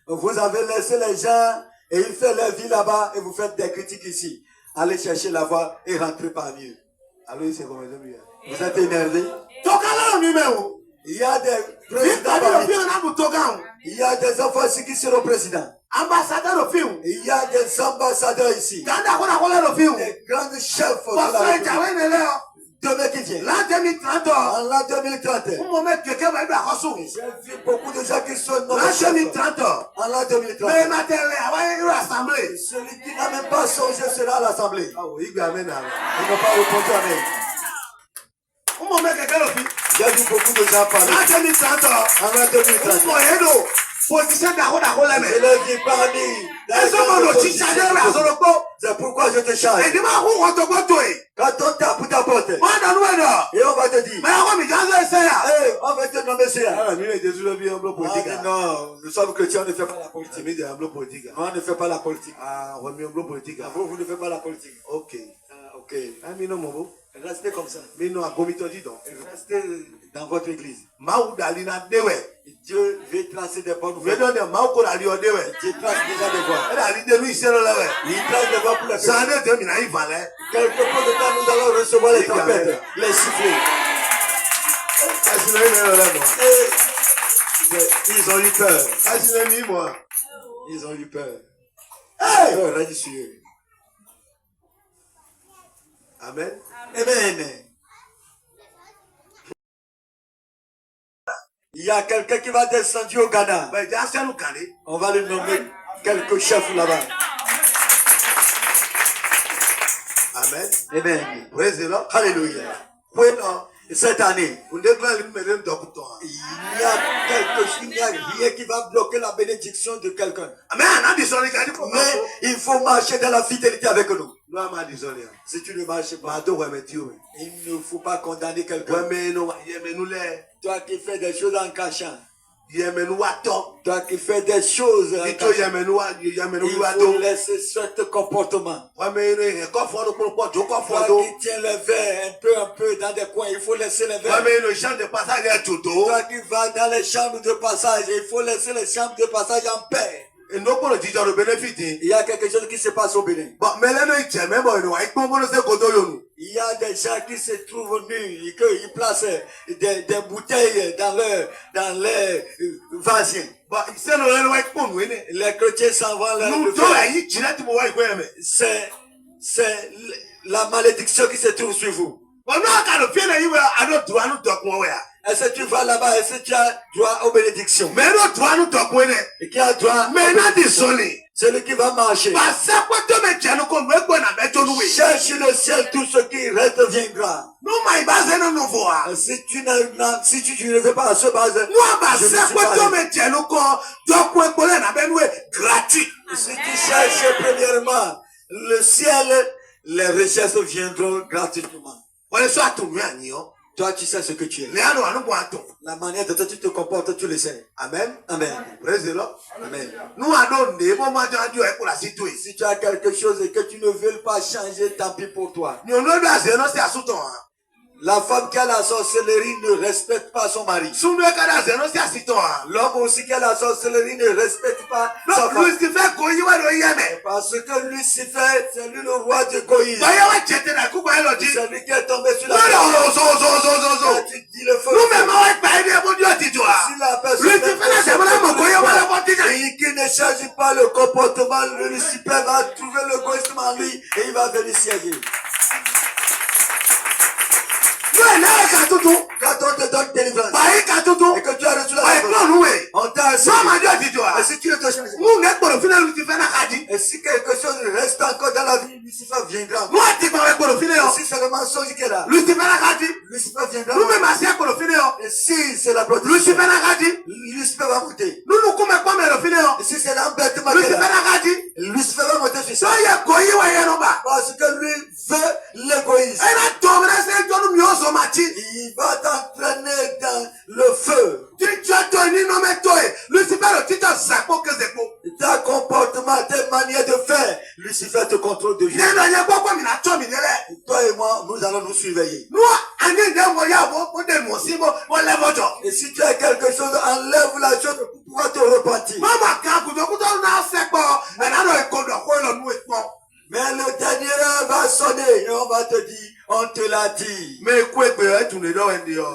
Vous avez laissé les gens et ils font leur vie là-bas et vous faites des critiques ici. Allez chercher la voie et rentrez parmi eux. Vous êtes énervé? Il y a des présidents. Il y a des enfants ici qui seront présidents. Il y a des ambassadeurs ici. Des grands chefs de la demain qui vient. En l'an 2030. J'ai vu beaucoup de gens qui sont dans en l'an 2030. Celui qui n'a même pas songé sera à l'assemblée. Ils n'ont pas répondu à même. J'ai vu beaucoup de gens parler. En l'an 2030. Je leur dis parmi. C'est pourquoi je te charge. Quand on tape pour ta porte. Et on va te dire. On va te nommer ça. Non, nous sommes chrétiens, on ne fait pas la politique. On ne fait pas la politique. Vous ne faites pas la politique. Ok. Ok. Restez comme ça. Restez dans votre église. Dieu veut tracer des bonnes voies. Dieu trace déjà des voies. Il trace des voies pour les personnes. Quelque peu de temps, nous allons recevoir les trompettes, les sifflets. Ils ont eu peur. Ils ont eu peur. Règne sur eux. Amen. Amen. Il y a quelqu'un qui va descendre au Ghana. On va lui nommer quelques chefs là-bas. Amen. Amen. Alléluia. Cette année, il n'y a rien qui va bloquer la bénédiction de quelqu'un. Mais il faut marcher dans la fidélité avec nous. Si tu ne marches pas, il ne faut pas condamner quelqu'un. Toi qui fais des choses en cachant. Toi qui fais des choses en cachant. Il faut laisser ce comportement. Toi qui tiens les verres un peu dans des coins, il faut laisser les verres. Toi qui vas dans les chambres de passage, il faut laisser les chambres de passage en paix. Il y a quelque chose qui se passe au Bénin. Il y a des gens qui se trouvent nus et qu'ils placent des bouteilles dans leur vasiens. Les chrétiens s'en vont c'est la malédiction qui se trouve sur vous. Est-ce que tu vas là-bas? Est-ce que tu as droit aux bénédictions? Et qui a droit celui qui va marcher. Cherche le ciel, tout ce qui reste viendra. Si tu ne veux pas se baser, si tu cherches premièrement le ciel, les richesses viendront gratuitement. Toi, tu sais ce que tu es. La manière dont tu te comportes, tu le sais. Amen. Amen. Praise the Lord. Amen. Si Si tu as quelque chose et que tu ne veux pas changer, tant pis pour toi. La femme qui a la sorcellerie ne respecte pas son mari. L'homme aussi qui a la sorcellerie ne respecte pas sa femme. Parce que Lucifer, c'est lui le roi de Goïs. C'est lui qui est tombé sur la terre. Tu dis le feu. Si la personne qui ne change pas le comportement, le Lucifer va trouver le goïsme en lui et il va venir siéger. Quand on te donne délivrance et que tu as reçu la délivrance, on t'a assis. Et si tu ne te changes pas, et si quelque chose reste encore dans la vie, Lucifer viendra. Et si c'est le mensonge qui est là, Lucifer viendra. Et si c'est la protection, Lucifer va monter. Et si c'est l'embêtement qui est là, Lucifer va monter sur ça. Parce que lui veut l'égoïsme. Il va t'entraîner dans le feu. Ta comportement, tes manières de faire, Lucifer te contrôle de jour. Toi et moi, nous allons nous surveiller. Et si tu as quelque chose, enlève la chose pour pouvoir te repentir. Mais le dernier heure va sonner et on va te dire, on te l'a dit.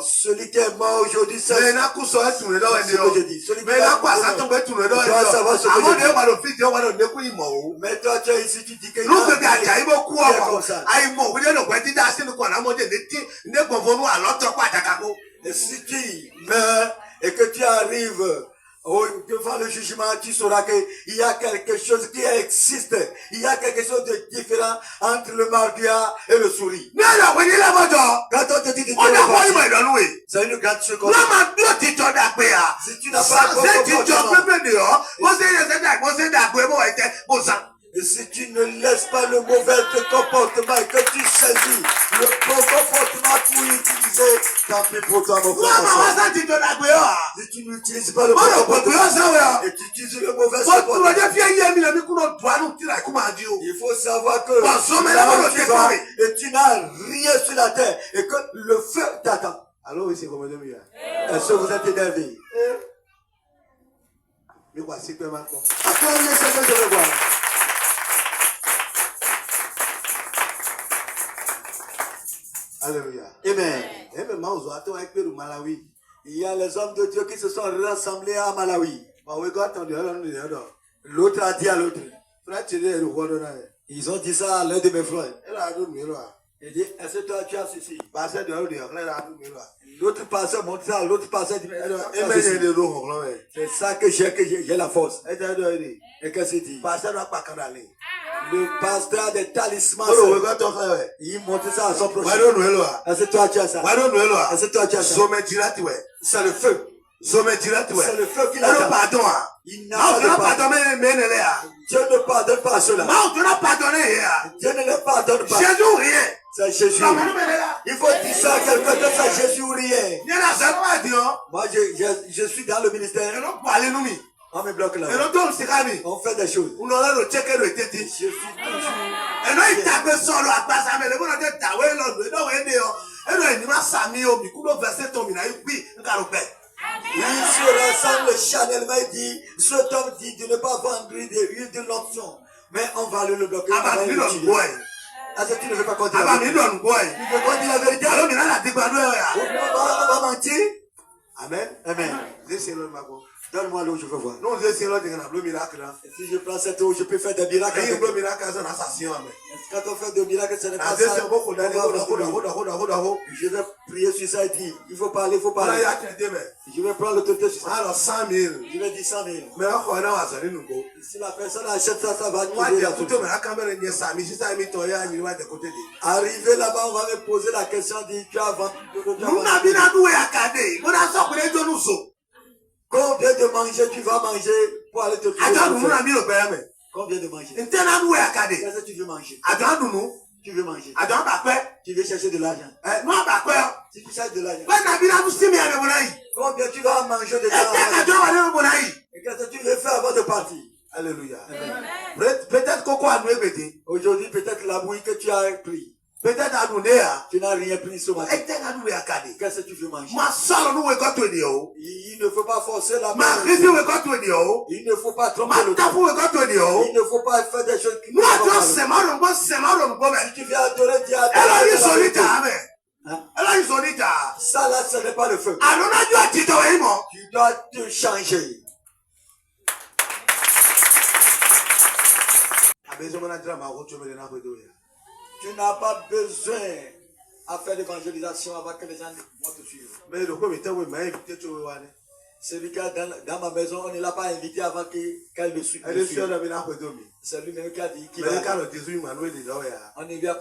Celui qui est mort aujourd'hui, c'est ce que je dis. Celui qui est mort, tu dois savoir ce que je dis. Mais toi, tu es ici, tu dis que il est comme ça. Et si tu meurs et que tu arrives devant le jugement, tu sauras qu'il y a quelque chose qui existe. Il y a quelque chose de différent entre le marguerite et le souris. Quand on te dit de te c'est une grande chose. Si tu n'as pas et si tu ne laisses pas le mauvais comportement et que tu saisis le bon comportement pour utiliser, tant pis pour toi, mon frère. Si tu n'utilises pas le bon comportement et tu utilises le mauvais comportement, il faut savoir que et tu n'as rien sur la terre et que le feu t'attend. Est-ce que vous êtes énervé? Après, c'est ce que je veux voir. Alléluia. Amen. Il y a les hommes de Dieu qui se sont rassemblés à Malawi. L'autre a dit à l'autre. Ils ont dit ça à l'un de mes frères. Il dit, est-ce que toi tu as ceci? L'autre pasteur montre ça, l'autre pasteur dit, c'est ça que j'ai la force. Et qu'est-ce qu'il dit? Le pasteur a des talismans. Il montre ça à son prochain. Est-ce que toi tu as ça? Est-ce que toi tu as ça? C'est le feu. C'est le feu qui l'attend. Il n'a pas de pardon. Dieu ne pardonne pas cela. Dieu ne le pardonne pas. C'est Jésus. Il faut dire ça à quelqu'un que c'est Jésus ou rien. Moi, je suis dans le ministère. On me bloque là. On fait des choses. Je suis il se rassemble charnellement et dit, cet homme dit de ne pas vendre des huiles de l'onction. Mais on va le bloquer. Est-ce que tu ne veux pas continuer la vérité? Tu veux continuer la vérité? On va mentir? Amen. Amen. Donne-moi l'eau, je veux voir. Non, on dit c'est là le miracle. Si je prends cette eau, je peux faire des miracles. Il y a un miracle, c'est un assassin. Quand on fait des miracles, ce n'est pas ça. Je vais prier sur ça et dire, il faut parler, il faut parler. Je vais prendre l'autorité sur ça. Alors 100 000. Je vais dire 100 000. Mais Si la personne achète ça, ça va nous arriver là-bas, on va me poser la question, dire, tu as vendu. Combien de manger tu vas manger pour aller te trouver? Combien de manger? Qu'est-ce que tu veux manger? Tu veux manger? Tu veux chercher de l'argent? Si tu cherches de l'argent, combien tu vas manger de l'argent? Et qu'est-ce que tu veux faire avant de partir? Alléluia. Peut-être Aujourd'hui, peut-être la bouillie que tu as pris. Peut-être à Nounéa, tu n'as rien pris ce matin. Qu'est-ce que tu veux manger? Il ne faut pas forcer la main. Il ne faut pas tromper le temps. Il ne faut pas faire des choses qui ne sont pas. Si tu viens adorer Dieu, ça là, ce n'est pas le feu. Tu dois te changer. Tu n'as pas besoin à faire l'évangélisation avant que les gens vont te suivre. Celui qui est dans ma maison, on ne l'a pas invité avant qu'elle le suive. C'est lui-même qui a dit qu'il va. On ne lui a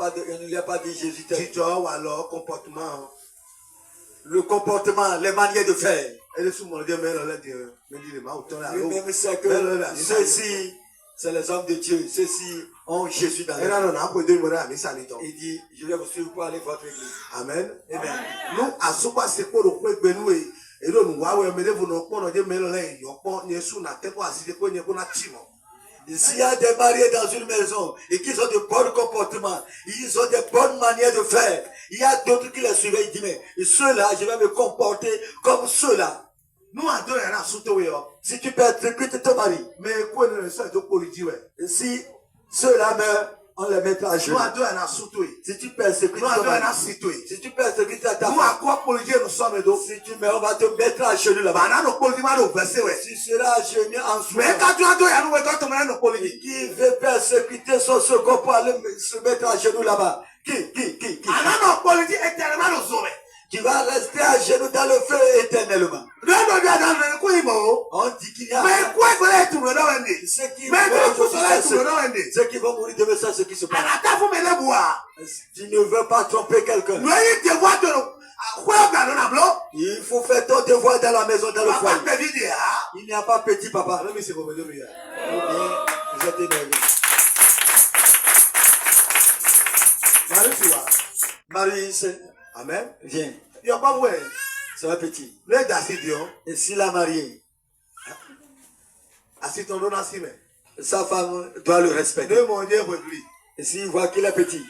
pas dit Jésus. Le comportement, les manières de faire. Lui-même sait que ceux-ci, c'est les hommes de Dieu. Ceux-ci ont Jésus dans leur vie. Il dit, je vais vous suivre pour aller à votre église. Amen. Amen. Nous, à ce point, c'est pour le point et là, nous voyons, mais vous n'avez pas de mélange. S'il y a des mariés dans une maison et qu'ils ont de bons comportements, ils ont de bonnes manières de faire, il y a d'autres qui les suivent. Il dit, mais ceux-là, je vais me comporter comme ceux-là. Nous, à deux, on a sauté. Si tu persécutes ton mari, mais quoi ne soit de politique? Si ceux-là meurent, on les mettra à genoux. Nous, à deux, on a sauté. Si tu persécutes ton mari, si tu persécutes ta femme, nous, à quoi politique nous sommes dos? Si tu meurs, on va te mettre à genoux là-bas. Tu seras à genoux en soi. Mais quand tu as deux, nos politiques. Qui veut persécuter son second pour aller se mettre à genoux là-bas? Qui? Nos politiques éternellement nous sauver. Tu vas rester à genoux dans le feu éternellement. On dit qu'il y a. Mais quoi il faut être ceux qui vont mourir demain, c'est ce qui se passe. Tu ne veux pas tromper quelqu'un. Il faut faire ton devoir dans la maison, dans le foyer. Il n'y a pas petit papa. Ou bien, je t'énerve. Marie, c'est. Amen. Viens. Il n'y a pas ouais. C'est un petit. Et s'il a marié, sa femme doit le respecter. Et s'il voit qu'il est petit,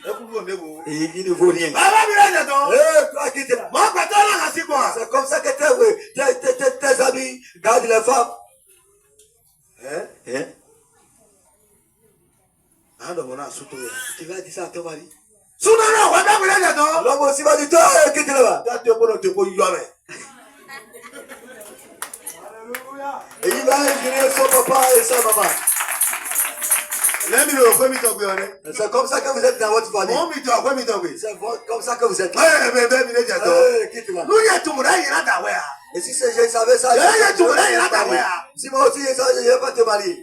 et il ne vaut rien. Toi qui t'es là. C'est comme ça que tes amis gardent les femmes. Hein? Tu vas dire ça à ton mari. L'homme aussi va dire, toi, quitte là-bas. Et il va injurier son papa et sa maman. C'est comme ça que vous êtes dans votre famille. C'est comme ça que vous êtes. Quitte là. Et si je savais ça, si moi aussi je savais, je ne vais pas te marier.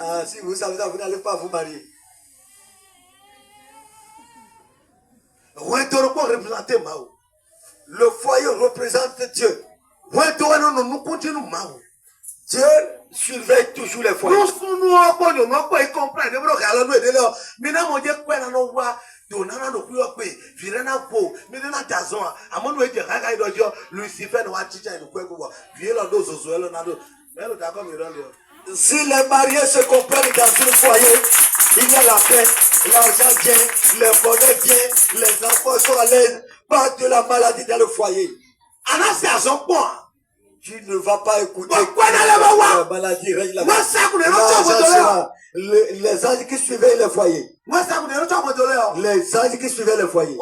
Ah, si vous savez ça, vous n'allez pas vous marier. Le foyer représente Dieu. Dieu surveille toujours les foyers. Si les mariés se comprennent dans un foyer, il y a la paix, l'argent vient, le bonheur vient, les enfants sont à l'aise, pas de la maladie dans le foyer. Tu ne vas pas écouter la maladie règne là-bas. Les anges qui suivaient le foyer. Les anges qui suivaient le foyer.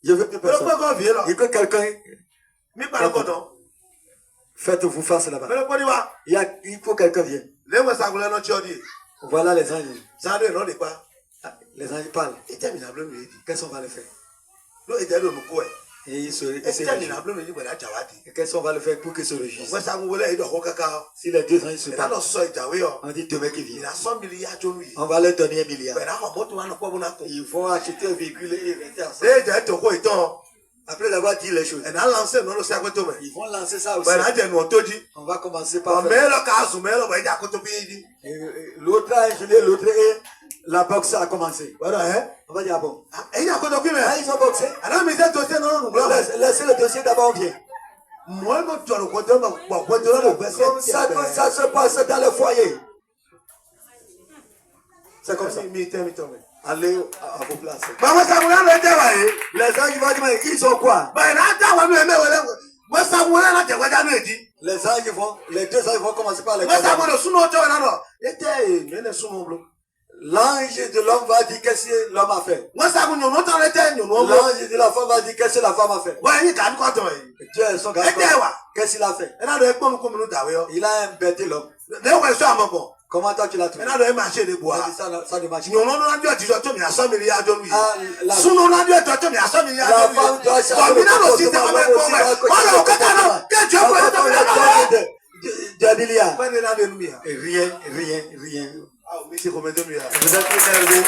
Je veux que personne. Et que quelqu'un Faites-vous face là-bas. Mais le quoi dis-moi? Il faut que quelqu'un vienne. Les moi ça voulait non tu dis. Voilà les anges. Ça ne non pas. Les anges parlent. Interminable me dit. Qu'est-ce qu'on va le faire? Non, il était dans le coin. Et il se réjouit. Interminable me dit voilà Jawati. Qu'est-ce qu'on va le faire pour qu'il se réjouisse? Moi ça voulait il doit kaka. Si les deux anges se Et là parlent, non so Jawe yo. on dit demain qu'il Il vient. a 100 milliards de lui. On va leur donner 1 milliard. Mais là on monte on quoi on a quoi. Ils vont acheter un véhicule et rester ensemble. Et j'ai tout quoi étant. Après avoir dit les choses, Et là lancé non c'est quoi toi mais. ils vont lancer ça aussi. Ben là j'ai nous tout dit. On va commencer On par met faire. le cas mais là ben il a quoi tout dit. L'autre a gelé, l'autre et la boxe a commencé. Voilà hein. On va dire, ah bon. Et il a quoi tout mais. Ah, ils ont boxé. Alors mais c'est dossier non non. Laissez le dossier d'abord bien. Moi je dois le côté moi quoi dois le verset. Comme ça que ça se passe dans le foyer. C'est comme ça. Allez à vos places. Maman ça voulait le dire. Les anges vont dire, mais ils ont quoi? Ben là ta wa me moi ça voulait la te wa no edi. Les anges vont, les deux anges vont commencer par les Moi ça condamner. voulait suno to na no. Était mais ne suno blo. L'ange de l'homme va dire qu'est-ce que l'homme a fait. Moi ça voulait no to le te no no. L'ange de la femme va dire qu'est-ce que la femme a fait. Wa yi ka ko to yi. Dieu est son gars. Était wa. Qu'est-ce qu'il a fait? E na do e pon ko mu da we yo. Il a embêté l'homme. Ne wa so amabo. Comment toi tu l'as E trouvé? na do e marché de bois. Ça ne marche No no no na dio to mi aso milliard de lui. pas. La Suno na dio to mi aso milliard La de lui. femme doit chercher Comme le il a le système comportement, avec moi. Voilà au katana. Que Dieu peut te de milliards. pas de la de lui. Rien. Ah, mais c'est combien de milliards? Vous êtes énervé.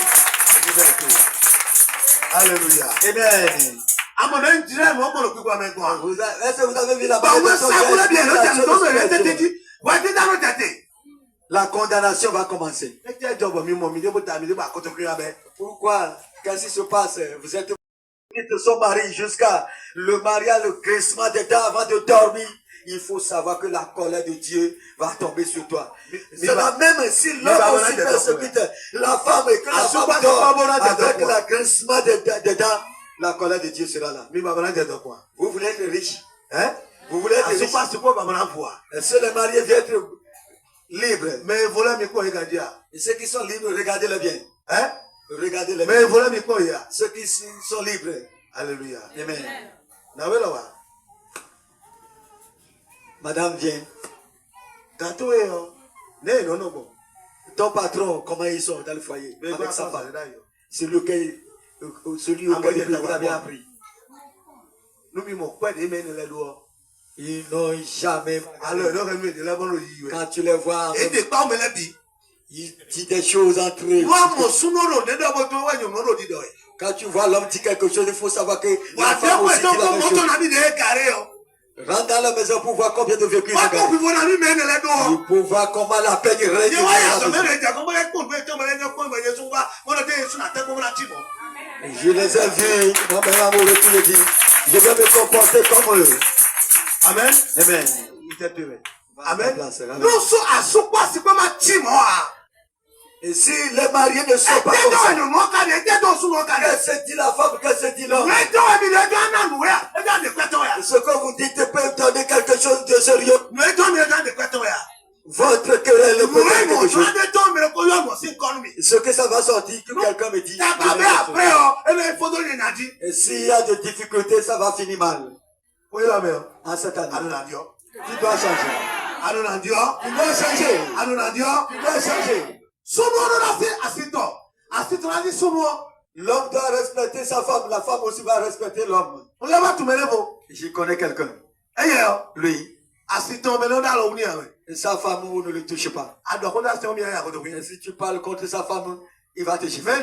Alléluia. Amen. À mon avis, je dirais, moi, on le peut pas mettre moi. Est-ce que vous avez vu la Bah, moi, ça voulait bien, le terme, non, mais le tête dit, ouais, t'es dans le tête. La condamnation va commencer. Et tu as dit, bon, mon milieu, t'as mis, bah, quand tu cries, ben. Pourquoi? Qu'est-ce qui se passe? Vous êtes de son mari jusqu'à le mariage, le crissement des dents avant de dormir. Il faut savoir que la colère de Dieu va tomber sur toi. Cela même si l'homme aussi persécute la femme et que la femme dort avec la grincement des dents, la colère de Dieu sera là. Vous voulez être riche? Hein? Vous voulez être riche? C'est Est-ce que les mariés viennent être libres? mais voilà, mais quoi, regarde, Et ceux qui sont libres, regardez-les bien. hein? Regardez-les Mais bien. voilà, mais quoi, il y a? Ceux qui sont libres. Alléluia. Amen. Nawela, Madame vient. gâteau, non, non, bon. Ton patron, comment ils sont dans le foyer? Mais Avec sa femme. d'ailleurs. Celui auquel vous avez appris. Nous, nous, quoi, des mains, les doigts. Ils n'ont jamais. Alors, nous, nous, de la bonne Quand tu les vois, et des pas, on me l'a dit. ils disent des choses entre eux. Moi, mon sonoro, ne doit pas te voir, non, dit, ouais. Quand tu vois l'homme dire quelque chose, il faut savoir que la Voilà, femme aussi dit la même chose. ton ami de carré, Rentre dans la maison pour voir combien de véhicules ils ont pas gagné. pour mon ami, mais les doigts. Pour voir comment la peine règne. Je vois, il y a ce même état, comment les comptes, mais comment les comptes, mais ils sont pas, on a été sur la tête comme la timo. Je les ai vus, mon père amoureux, tu le dis. Je vais me comporter comme eux. Amen. Amen. Amen. Nous sommes à ce point, c'est comme un timo. Et si les mariés ne sont pas comme ça, que se dit la femme, que se dit l'homme? Ce que vous dites peut donner quelque chose de sérieux. Votre querelle peut donner quelque chose. Ce que ça va sortir, que quelqu'un me dit. Et s'il y a des difficultés, ça va finir mal. En cette année. Tu dois changer. Tu dois changer. Tu dois changer. L'homme doit respecter sa femme, la femme aussi va respecter l'homme. Je connais quelqu'un. Lui, et sa femme, vous ne le touchez pas. Et si tu parles contre sa femme, il va te chiffrer.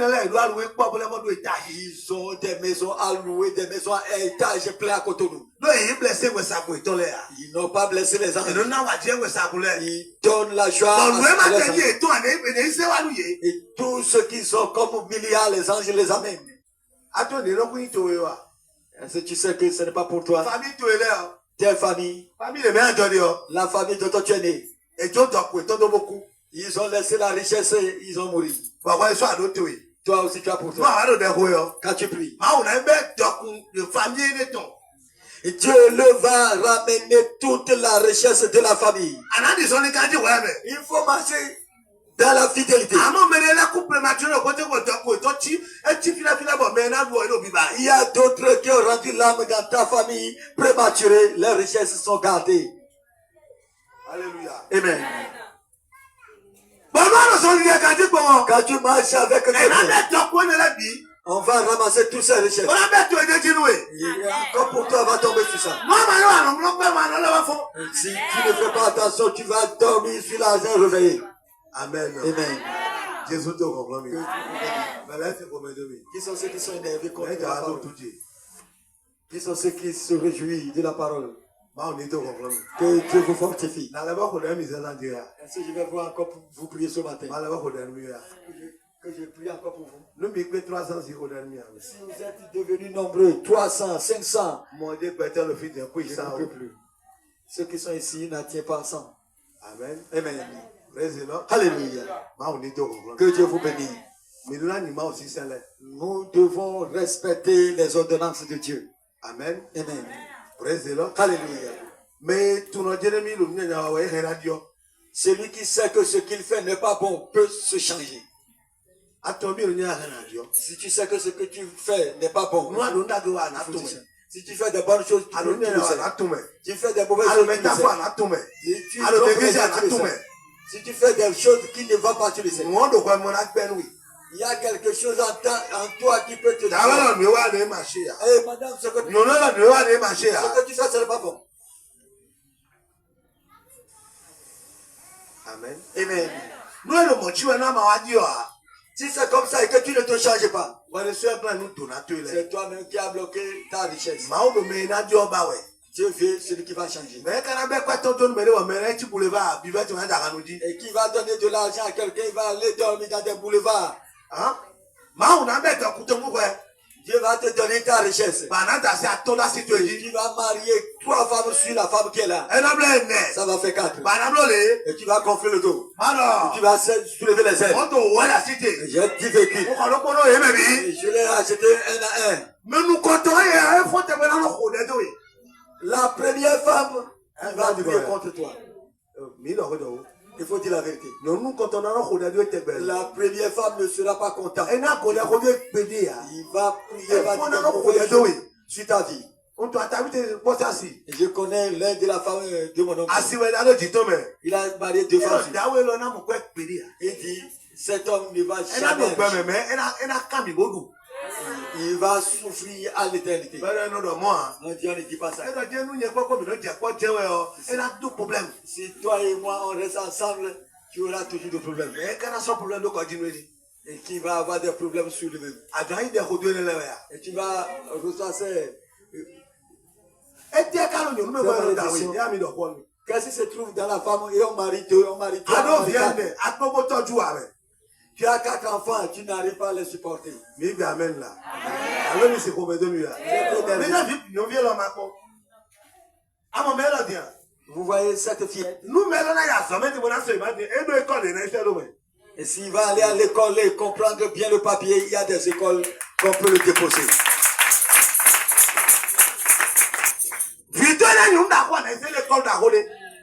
Ils ont des maisons à louer, des maisons à étage plein à Cotonou. Ils n'ont pas blessé les gens. Ils donnent la joie à les anges. Et tout ce qu'ils ont comme milliards, les anges les amènent. Est-ce que tu sais que ce n'est pas pour toi? Tes familles, la famille dont tu es né, ils ont laissé la richesse, ils ont mouru. Toi aussi, tu as pour toi. Quand tu pries, Dieu le va ramener toute la richesse de la famille. Il faut marcher dans la fidélité. Il y a d'autres qui ont rendu l'âme dans ta famille prématurée. Les richesses sont gardées. Alléluia. Amen. Quand tu marches avec Dieu, on va ramasser toutes ces richesses. Comme pour toi, va tomber sur ça. Si tu ne fais pas attention, tu vas dormir sur l'argent réveillé. Amen. Amen. Jésus te comprend mieux. Qui sont ceux qui sont énervés contre la parole? Qui sont ceux qui se réjouissent de la parole? Que Dieu vous fortifie. Est-ce que je vais voir encore pour vous prier ce matin? Que je prie encore pour vous. Si vous êtes devenus nombreux, 300, 500, je ne peux plus. Ceux qui sont ici n'attiennent pas ensemble. Amen. Amen. Alléluia. Que Dieu vous bénisse. Nous devons respecter les ordonnances de Dieu. Amen. Amen. Alléluia. Mais celui qui sait que ce qu'il fait n'est pas bon peut se changer. Si tu sais que ce que tu fais n'est pas bon, si tu fais de bonnes choses, tu le sais. Si tu fais de mauvaises choses, si tu fais des choses qui ne vont pas, tu le sais. Il y a quelque chose en toi qui peut te dire. Hey, madame, ce que tu fais, ce n'est pas bon. Amen. Amen. Si c'est comme ça et que tu ne te changes pas, c'est toi-même qui as bloqué ta richesse. Dieu veut celui qui va changer. Et qui va donner de l'argent à quelqu'un, il va aller dormir dans des boulevards. Hein? Dieu va te donner ta richesse. Tu vas marier 3 femmes sur la femme qui est là. Ça va faire 4. Et tu vas gonfler le dos. Et tu vas soulever les ailes. J'ai dit vécu. Et je l'ai acheté un à un. La première femme, elle va prier contre toi. Il faut dire la vérité. La première femme ne sera pas contente. Il va prier, va dire sur ta vie. Et je connais l'un de la femme de mon oncle. Il a marié 2 femmes. Il dit, cet homme ne va jamais. Il va souffrir à l'éternité. Non, Dieu ne dit pas ça. Si toi et moi on reste ensemble, tu auras toujours des problèmes. Et qui va avoir des problèmes sur lui-même. Et tu vas ressasser. Qu'est-ce qui se trouve dans la femme et on marie 2, on marie 3, Tu as 4 enfants, tu n'arrives pas à les supporter. Vous voyez cette fille. Et s'il va aller à l'école et comprendre bien le papier, il y a des écoles qu'on peut le déposer.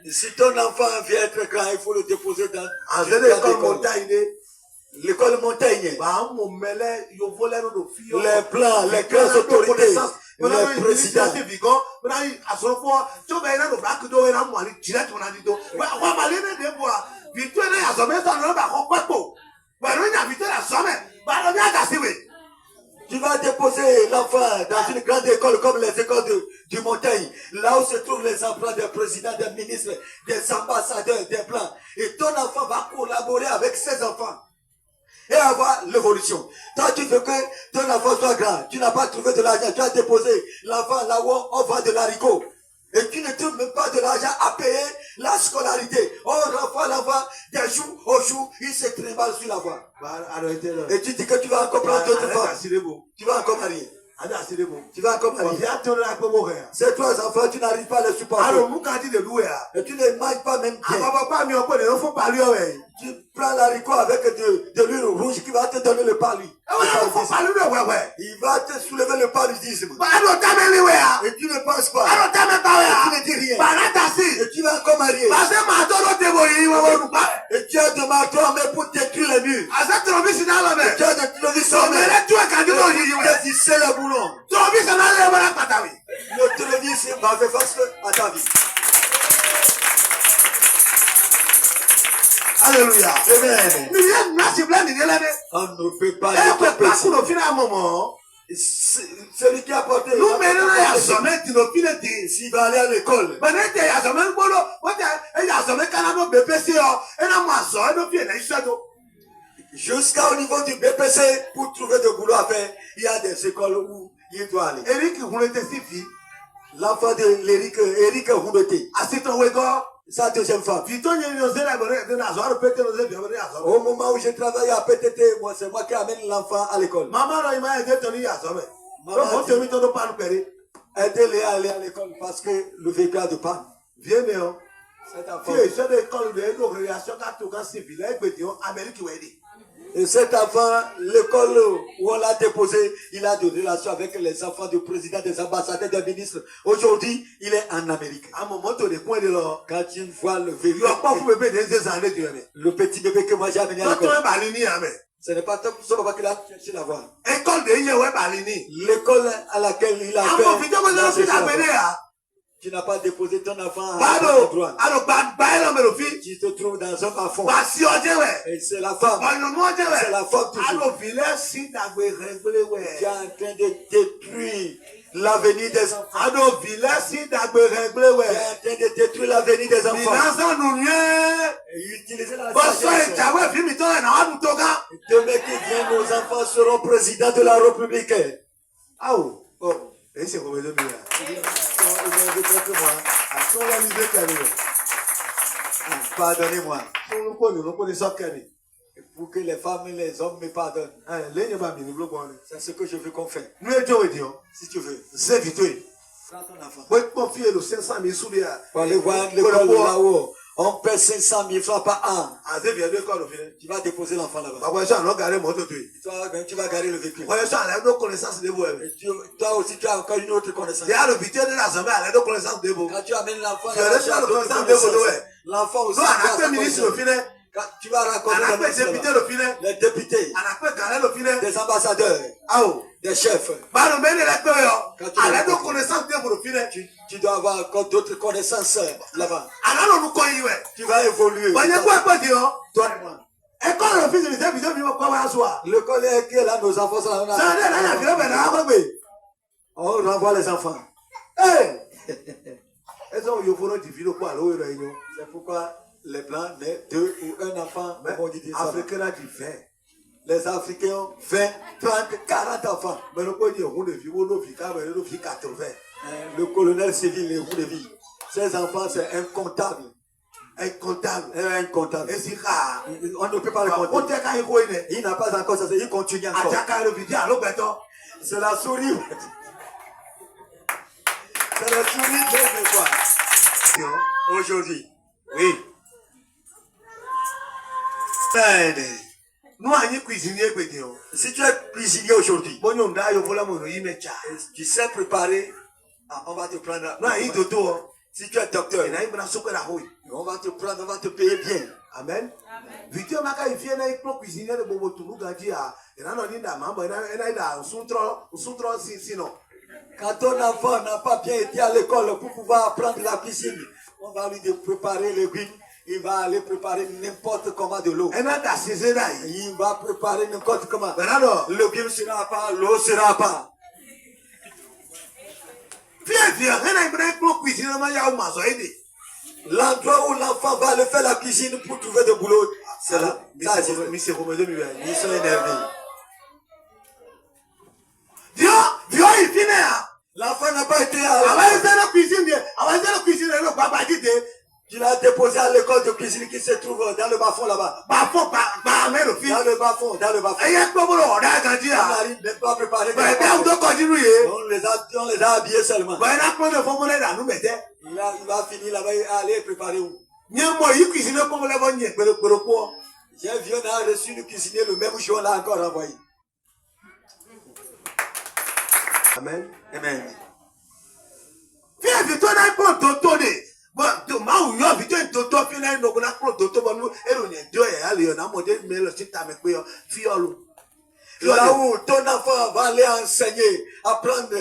Et si ton enfant vient être grand, il faut le déposer dans l'école montagne. Les plans, les grandes autorités, les présidents. Tu vas déposer l'enfant dans une grande école comme les écoles du montagne, là où se trouvent les emplois des présidents, des ministres, des ambassadeurs, des blancs. Et ton enfant va collaborer avec ses enfants et avoir l'évolution. Toi, tu veux que ton enfant soit grand, tu n'as pas trouvé de l'argent, tu as déposé l'enfant là où on vend de l'haricot. Et tu ne trouves même pas de l'argent à payer la scolarité. On renvoie l'enfant des jours au jour, il se trimballe sur la voie. Et tu dis que tu vas encore prendre d'autres femmes. Tu vas encore marier. Tu vas encore marier. Ces 3 enfants, tu n'arrives pas à les supporter. Et tu ne manges pas même bien. Tu prends l'haricot avec de l'huile rouge qui va te donner le paludisme. Il va te soulever le paludisme. Et tu ne penses pas. Et tu ne dis rien. Et tu vas encore marier. Et tu as de marteau mais pour détruire les murs. Et tu as de tournevis c'est le boulon. Le tournevis va faire face à ta vie. Alléluia. Amen. On ne peut pas Et être que petit. au final, moment, Celui qui a porté nous menons à sommet de nos filles. s'il va aller à l'école, jusqu'à au niveau du BPC, pour trouver de boulot à faire, il y a des écoles où il doit aller. L'enfant de Eric Roubete, sa deuxième femme. Au moment où je travaillais à PTT, c'est moi qui amène l'enfant à l'école. Maman aidez-les à aller à l'école parce que le véhicule a de panne. Cet enfant. Et cet enfant, l'école où on l'a déposé, il a des relations avec les enfants du président, des ambassadeurs, des ministres. Aujourd'hui, il est en Amérique. Quand tu vois le véhicule, le petit bébé que moi j'ai amené à l'école, ce n'est pas tant que ce papa qu'il a cherché la voir. L'école à laquelle il a fait. Tu n'as pas déposé ton enfant à droite. Tu te trouves dans un bas-fond. Et c'est la femme. C'est la femme toujours. Qui est en train de détruire l'avenir des enfants. Qui est en train de détruire l'avenir des enfants. Et utiliser la sagesse. Demain qui vient, nos enfants seront présidents de la République. Oh. Pardonnez-moi. Pour que les femmes et les hommes me pardonnent. C'est ce que je veux qu'on fait. Si tu veux. Prends ton enfant. Pour aller voir l'école là-haut. On paie 500 000 francs par an. Tu vas déposer l'enfant là-bas. Tu vas garer le véhicule. Et toi aussi, tu as encore une autre connaissance. Quand tu amènes l'enfant, l'enfant aussi, quand tu vas rencontrer les députés, des ambassadeurs, des chefs. Tu dois avoir encore d'autres connaissances là-bas. Tu vas évoluer. Donne-moi. L'école est qui est là, nos enfants sont là. On renvoie les enfants. C'est pourquoi les blancs naissent 2 ou 1 enfant. Les Africains ont 20, 30, 40 enfants. Le colonel civil, les roues de vie. Ces enfants, c'est incontable. Incontable. On ne peut pas le compter. Il n'a pas encore ça, il continue encore. C'est la souris. C'est la souris de quoi? Aujourd'hui. Oui. Si tu es cuisinier aujourd'hui, tu sais préparer, on va te prendre. Si tu es docteur, on va te prendre, on va te payer bien. Amen. Quand ton enfant n'a pas bien été à l'école pour pouvoir apprendre la cuisine, on va lui préparer les légumes. Il va aller préparer n'importe comment de l'eau. Il va préparer n'importe comment. Le légume sera pas, l'eau sera pas. L'endroit où l'enfant va aller faire la cuisine pour trouver de boulot, c'est là. Ils sont énervés. L'enfant n'a pas été à la cuisine. Tu l'as déposé à l'école de cuisine qui se trouve dans le bas-fond là-bas. Dans le bas-fond, dans le bas-fond. On n'arrive même pas à préparer. On les a habillés seulement. Il va finir là-bas et aller préparer où? J'ai vu, on a reçu le cuisinier le même jour, on l'a encore envoyé. Amen. Amen. Là où ton enfant va aller enseigner, apprendre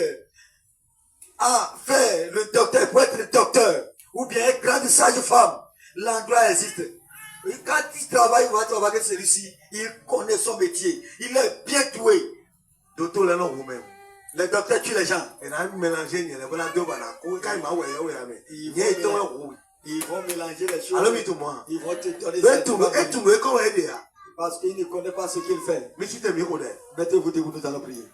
à faire le docteur, pour être docteur, ou bien être grande sage-femme, l'endroit existe. Quand il travaille, il va travailler celui-ci. Il connaît son métier. Il est bien doué. Docteur, le nom vous-même. Les docteurs tuent les gens. Ils vont mélanger les choses. Alors, ils vont te donner parce qu'il ne connaît pas ce qu'il fait. Mettez-vous debout, nous allons prier.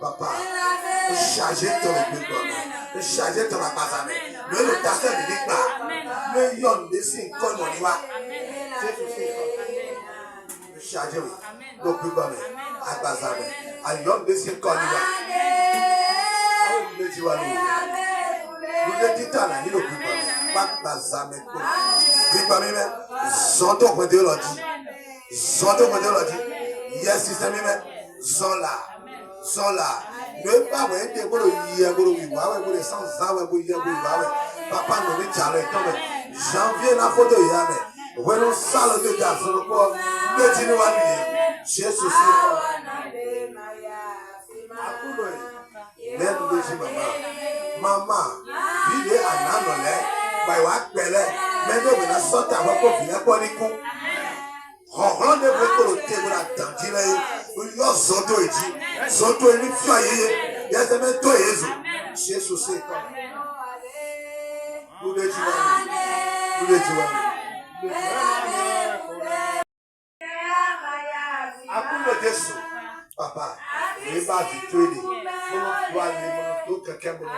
Papa, chargez ton le chargez ton appartement. Le tasser de l'État. Le yon de sin comme on voit. Le chargez, oui. Le plus bon, à Bazame. À yon de sin comme on voit. Le Diwan. Nous le dit à la vie le plus bon. Pas Bazame. Plus bon, même. Zonto pour Dieu l'a dit. Zonto pour Dieu l'a dit. Yes, système, même. Zola. Zola. Ne pas voir des gros yeux, sans avoir papa nous dit janvier la photo yame. When on salle de gaz, on peut le dire à Jésus. Même de maman, il est à Nanolé, by what Pelé, mais nous avons sorti à votre vie à Ponico. On ne peut pas le table à Tantilé. Yo zoto eji, zoto eni fiaye, yese me to yezu. Jésus c'est comme. Nous le disons. Akuno Jésus, papa, ne pas du tout aider. Pour toi, les mots quelqu'un pour nous.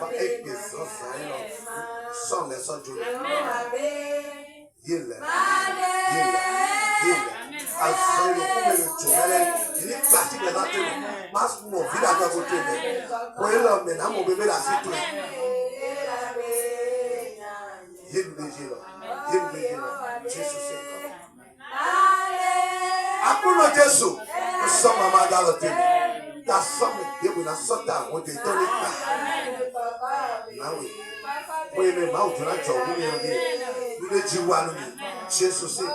Papa, et que sans les autres. Il azɔli kume le tso mɛlɛ ini plastic le va to mɛ mas mo vi la gbɛ ko to mɛ ko ye lɔ mɛ na mo bebe la si to mɛ Jésus c'est comme. Après le Jésus, nous sommes maman dans le thème. Ta somme est debout, la sorte à vous de ton état. Ah oui. Oui, mais ma ou tu l'as dit, nous le disons à nous. Jésus c'est comme.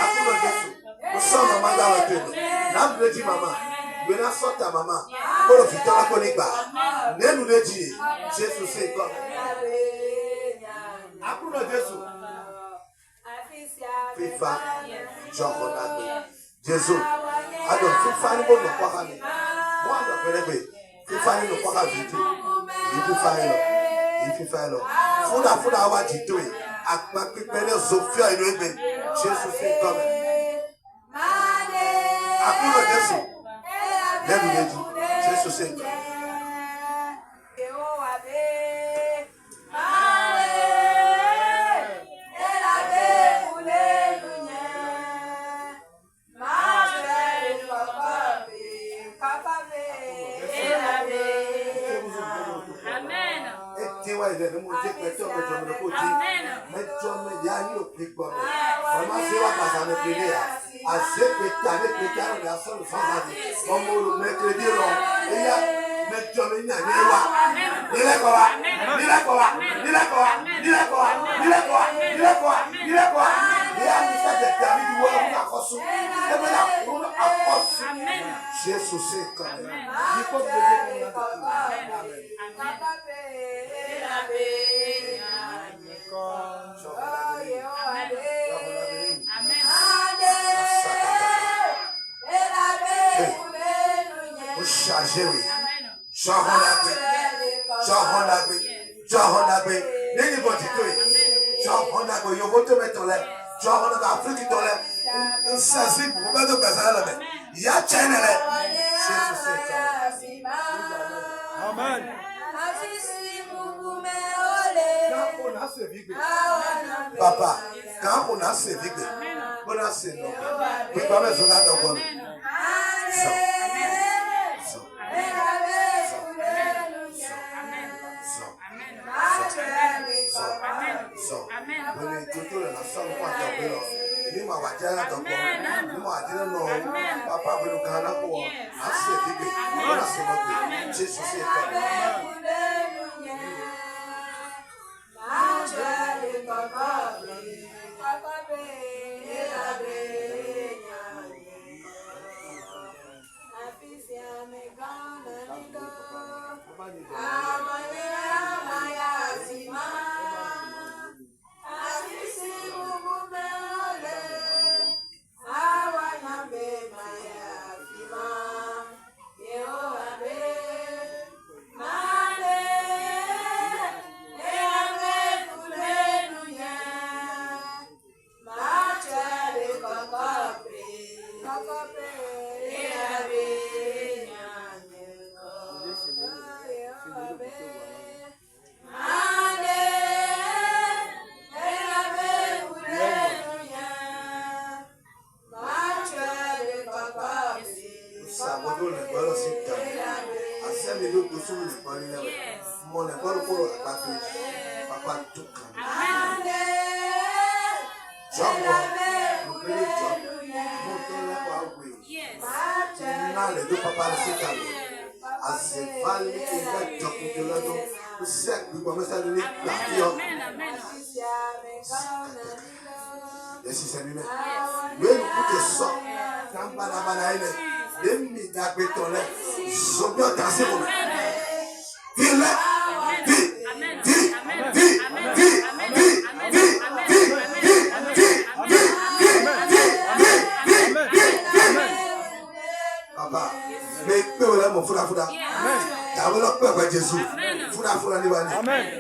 Après le Jésus, nous sommes maman dans le thème. Nous le disons maman. Nous la sorte à maman. Pour le futur, la connaît pas. Nous le disons. Jésus c'est comme. Après le Jésus. FIFA, Jean Ronaldo, Jésus. Alors, FIFA nous bon nous croire à nous. Moi, je connais FIFA nous croire à Jésus. Il FIFA là. Fouda awa Jésus. Akpa pipele Sophia et nous Jésus c'est comme. Après le Jésus. Lève-le dit. Jésus c'est comme. Jésus c'est quand même. Vous chargez, oui. Jean Ronaldo. N'ayez pas dit tout. Jean Ronaldo, il faut te mettre là. Jean Ronaldo, Afrique, tu là. On s'assit pour pas te passer là. Il y a chaîne là. Jésus c'est quand même. Amen. Papa, quand on a servi, on a servi. Oui, pas mais on a d'abord.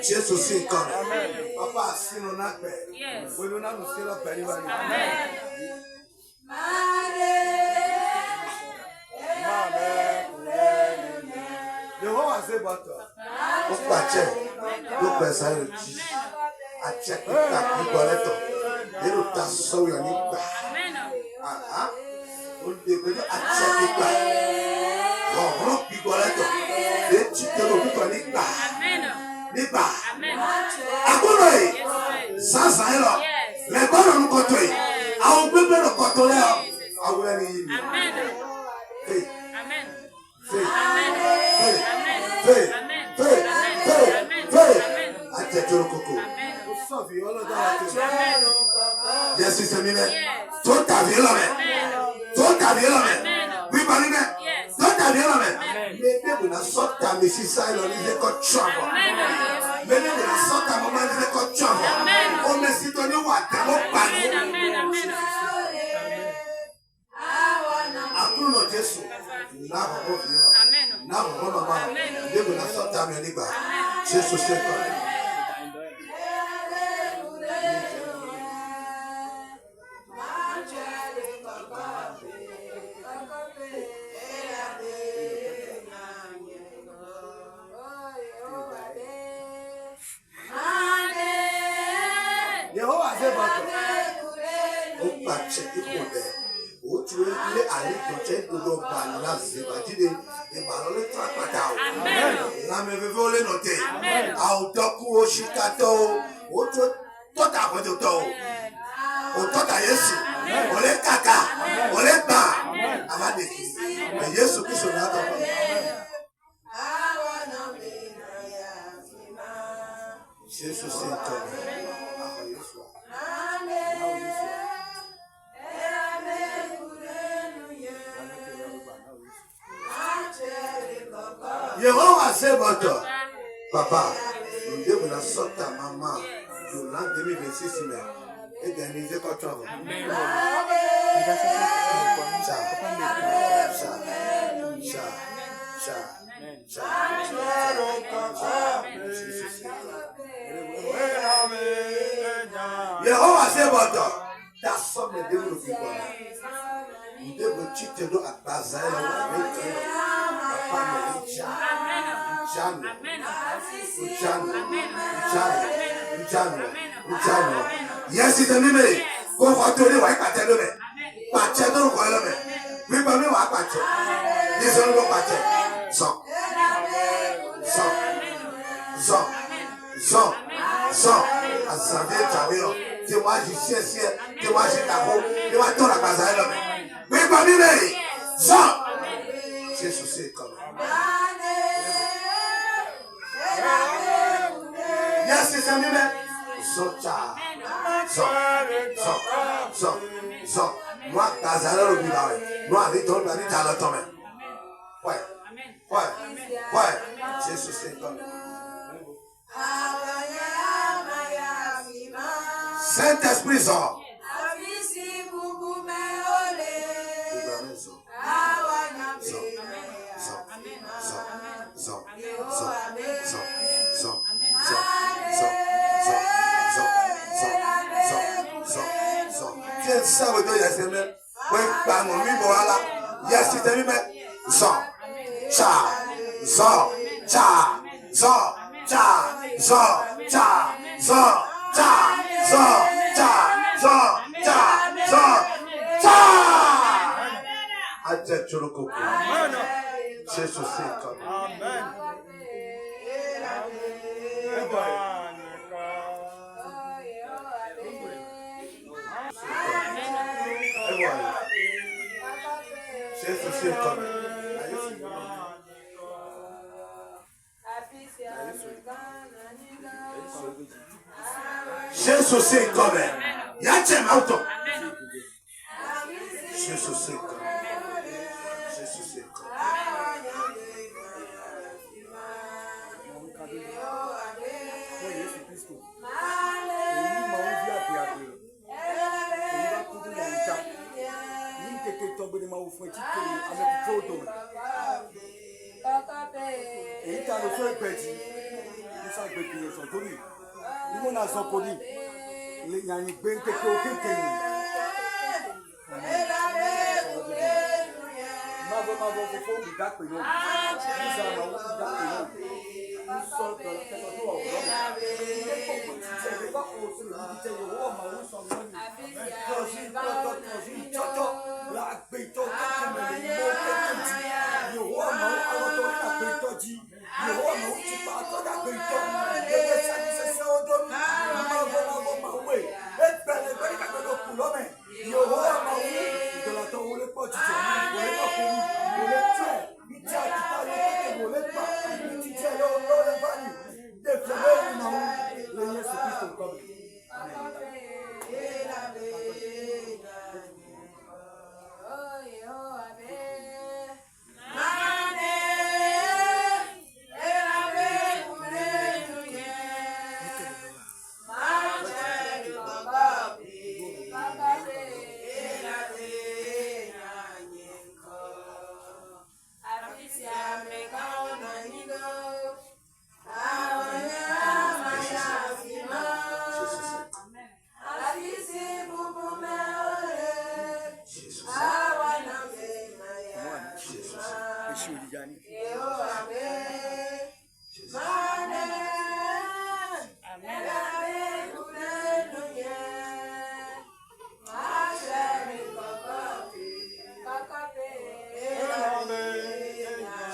Jésus c'est comme. Papa, si nous n'avons pas, vous nous n'avons pas pris. Amen. gbọ́dọ̀ ń kọ́tọ̀ yìí. Àwọn gbẹ́gbẹ́ lọ kọ́tọ̀ lẹ́ ọ. Àwọn ẹni yìí ni. Faith. Àjẹjọ́rọ̀ kòkò. Jésù sẹ́mi mẹ́. Tó tàbí lọ́mẹ́. Tó tàbí lọ́mẹ́. Wíwá ní mẹ́. Tó tàbí lọ́mẹ́. Mẹ́lẹ́ wò ná sọ́tà mi sí sáyé lọ ní ilé kọ́ tíwábọ̀. Mẹ́lẹ́ wò ná sọ́tà mọ́ máa ní ilé kọ́ tíwábọ̀. Ó mẹ́sì tó ní wà tẹ́ ló pa ní. Àkúrò Jésù. Náà bọ̀ fi hàn. Náà bọ̀ bọ̀ bọ̀. Mẹ́lẹ́ wò ná sọ́tà mi nígbà. Jésù ṣe kọ́. Yehovah say but Papa, you will not sort ta mama. You not give me the system. Again, is it got trouble? Yehovah say but that's something they will be going. They will cheat to do at Bazaar. Yes, it's a memory. Go for to the white pattern. Pacheco, we will know what pattern. This is no pattern. So, as a Tavio, the watch is here, the watch it at home, the watch to the Bazaar. We will be ready. So, Jesus said, come. Yes, it's a woman. So. What does I don't know? No, they told me I didn't tell her. Why? Jesus said, come. Saint-Esprit, so. Ça veut dire yes, amen. Oui, par mon mi voilà. Yes, c'est amen. Zon, cha, Jesus c'est comme. Amen. Jesus c'est comme. Jesus c'est comme. Yachem auto. Jesus c'est comme. Jesus c'est comme.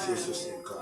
Jésus c'est comme.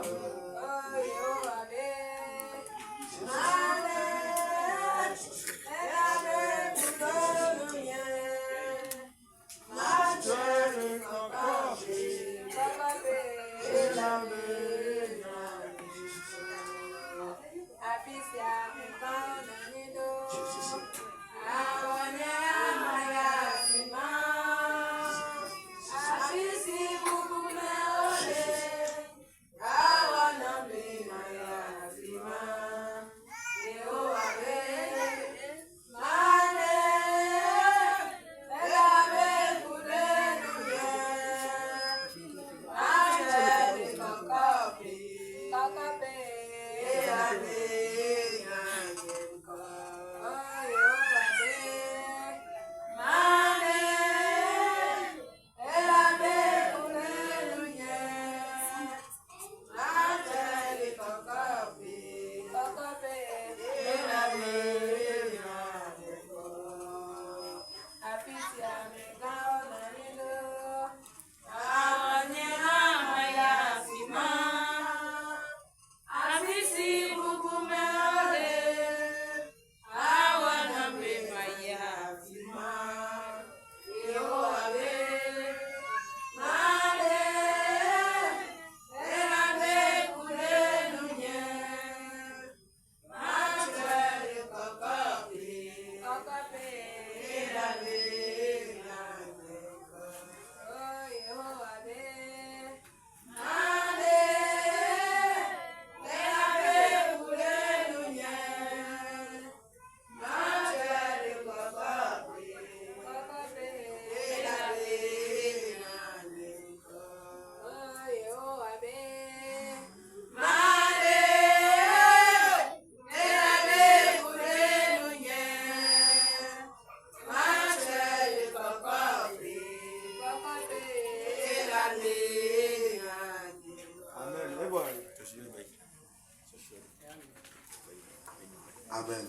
Amen.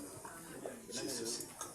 Jésus c'est comme.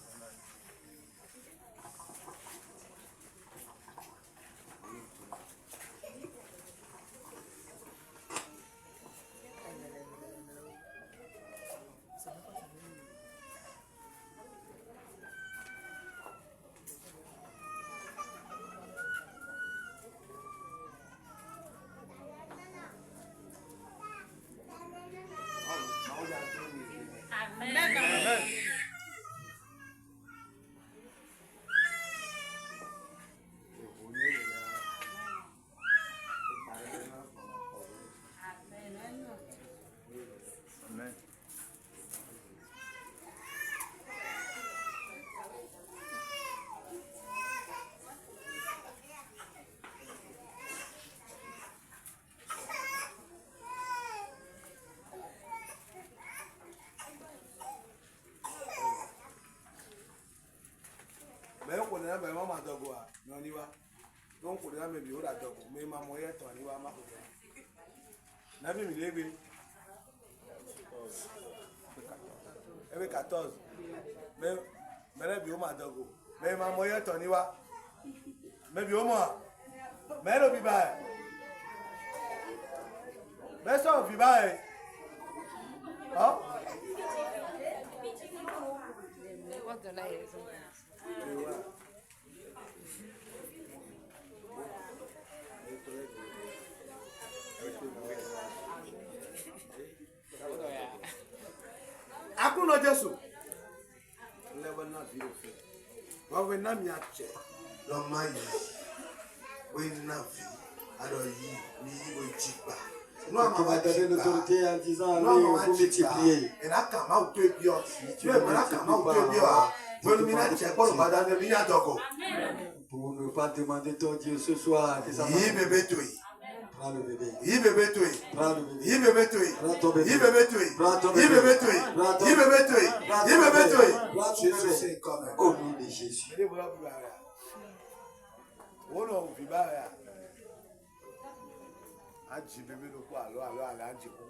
Ben mama dogo a nyoniwa don ko da me bi ora dogo me ma mo yeto ani wa ma ko na bi mi lebe ebe 14 me bi o ma dogo me ma mo yeto ni wa me bi o mo me lo bi ba me so bi ba What the light is. Akuno Jesu level na bi ofe wa we na mi ache Lo mayi we na vi ado yi ni wo jipa. No, on va donner l'autorité en disant allez, vous multipliez. Et là, quand on peut bien, tu es là, quand on peut bien, pour ne pas demander ton Dieu ce soir que ça prends le bébé. Prends le bébé. Prends ton bébé. Prends ton bébé. Jésus, c'est comme au nom de Jésus. Aji bebe lo ko alo ala aji ko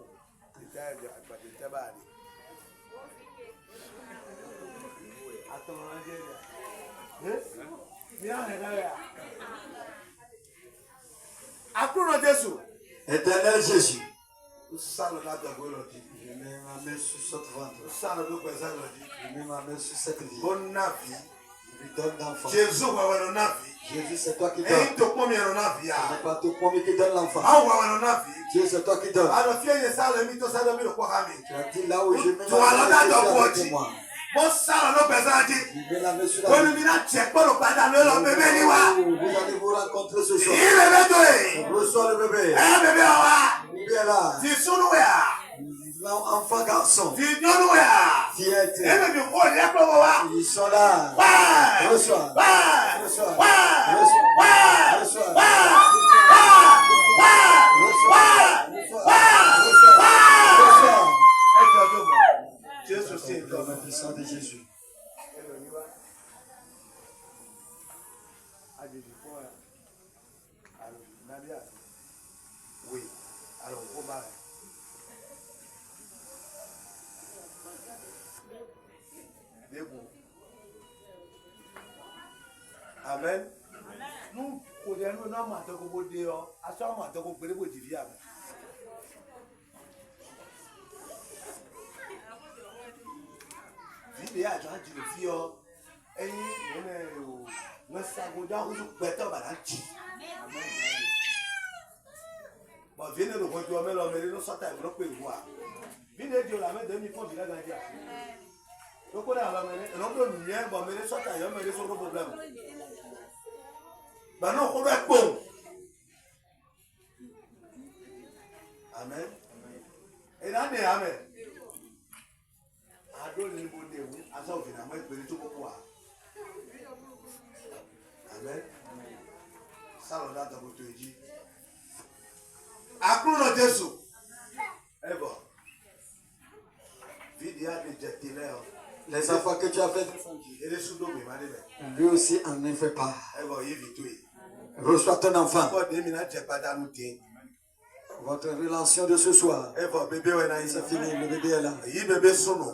ita e agbade te ba ni aton anje mi a he na ya Akuno Jesu Éternel Jésus, Sale là d'abord le dit. je mets ma main sur cette ventre. Sale de présent le dit. Je mets ma main sur cette vie. Bonne vie. Je lui donne d'enfant. Jésus va avoir une vie. Jésus, c'est toi qui Et donnes. il te promet une vie. Ce n'est pas tout premier qui donne l'enfant. Ah, on va avoir une vie. Dieu, c'est toi qui donnes. Alors, fier de ça, le mythe, ça, le mythe, quoi, Tu as dit là où je mets Tu as ma l'autre main, dans Jésus avec moi. Bon, ça, le présent dit. Je mets la main sur la Bonne vie. mina, check pas le pardon, le bébé, il va. Vous allez vous rencontrer ce Il soir. est bébé, toi. Reçois le bébé. Eh, bébé, on va. Le bébé est là. Si, sous nous, ya. Enfant, garçon. Si, nous, nous, ya. Fierté. Eh, bébé, oh, il y a pas, on va. Ils sont là. Ouais. Reçois. Ouais. Reçois. Ouais. Reçois. Ouais. Reçois. Ouais. Jésus, c'est Dans le puissant de Jésus. Oui, alors on va. Amen. Nous, nous avons un peu de temps, à ce moment, nous avons un peu de temps. Vide a jan di le fi o eyin ne o mo sago da o pe to ba la ji bo vine lo ko jo me lo me no sota e lo pe wa vine di o la me de mi fo bi la ga ji a lo ko da la me no do mi e bo me le sota yo me le so problem ba no ko da po amen e na de amen adoni bo de wu asa ofin na mo ipele to popo a amen salo da to to eji akuro Jesu ebo vidia de jetile o Les enfants que tu as fait, ele sudo me ma de be lui aussi en ne fait pas. ebo yi vitui Reçois ton enfant. ko de mi na je pada nu tin Votre relation de ce soir, ebo bebe we na c'est isa fini. Le bébé est là. yi bebe sunu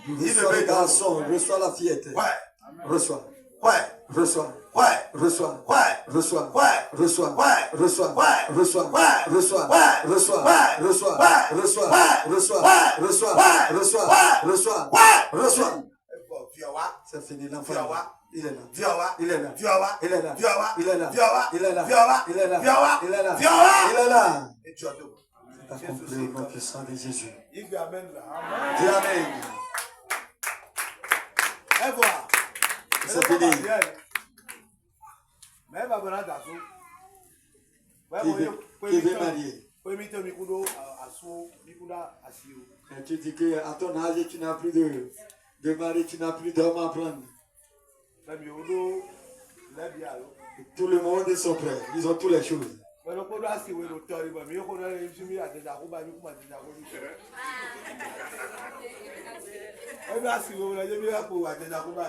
yi Reçois le bebe garçon, reçois la fillette. ouais Reçois, ouais reçois, ouais reçois, ouais reçois, ouais reçois, ouais reçois, ouais reçois, ouais reçois, ouais reçois, ouais reçois, ouais reçois, ouais reçois, ouais reçois, ouais reçois, ouais reçois, ouais reçois. ebo viowa C'est fini l'enfant. viowa Il est là. viowa Il est là. viowa Il est là. viowa Il est là. viowa Il est là. viowa Il est là. viowa Il est là. viowa Il est là. et tu as tout C'est accompli au nom puissant de Jésus. il dit amen là amen Dis Amen. et voilà C'est fini. mais va bonne dasso Qui veut marier? oui mi to mi kudo aso mi kuda asio Et tu dis qu'à ton âge, tu n'as plus de mari, tu n'as plus d'homme à prendre. mais mi odo la bialo Tout le monde sont prêts. Ils ont toutes les choses. mais le kudo asi we lo tori ba mi ko na mi mi adeja ko ba mi kuma adeja ko ni e ba si wo la je mi la ko adeja ko ba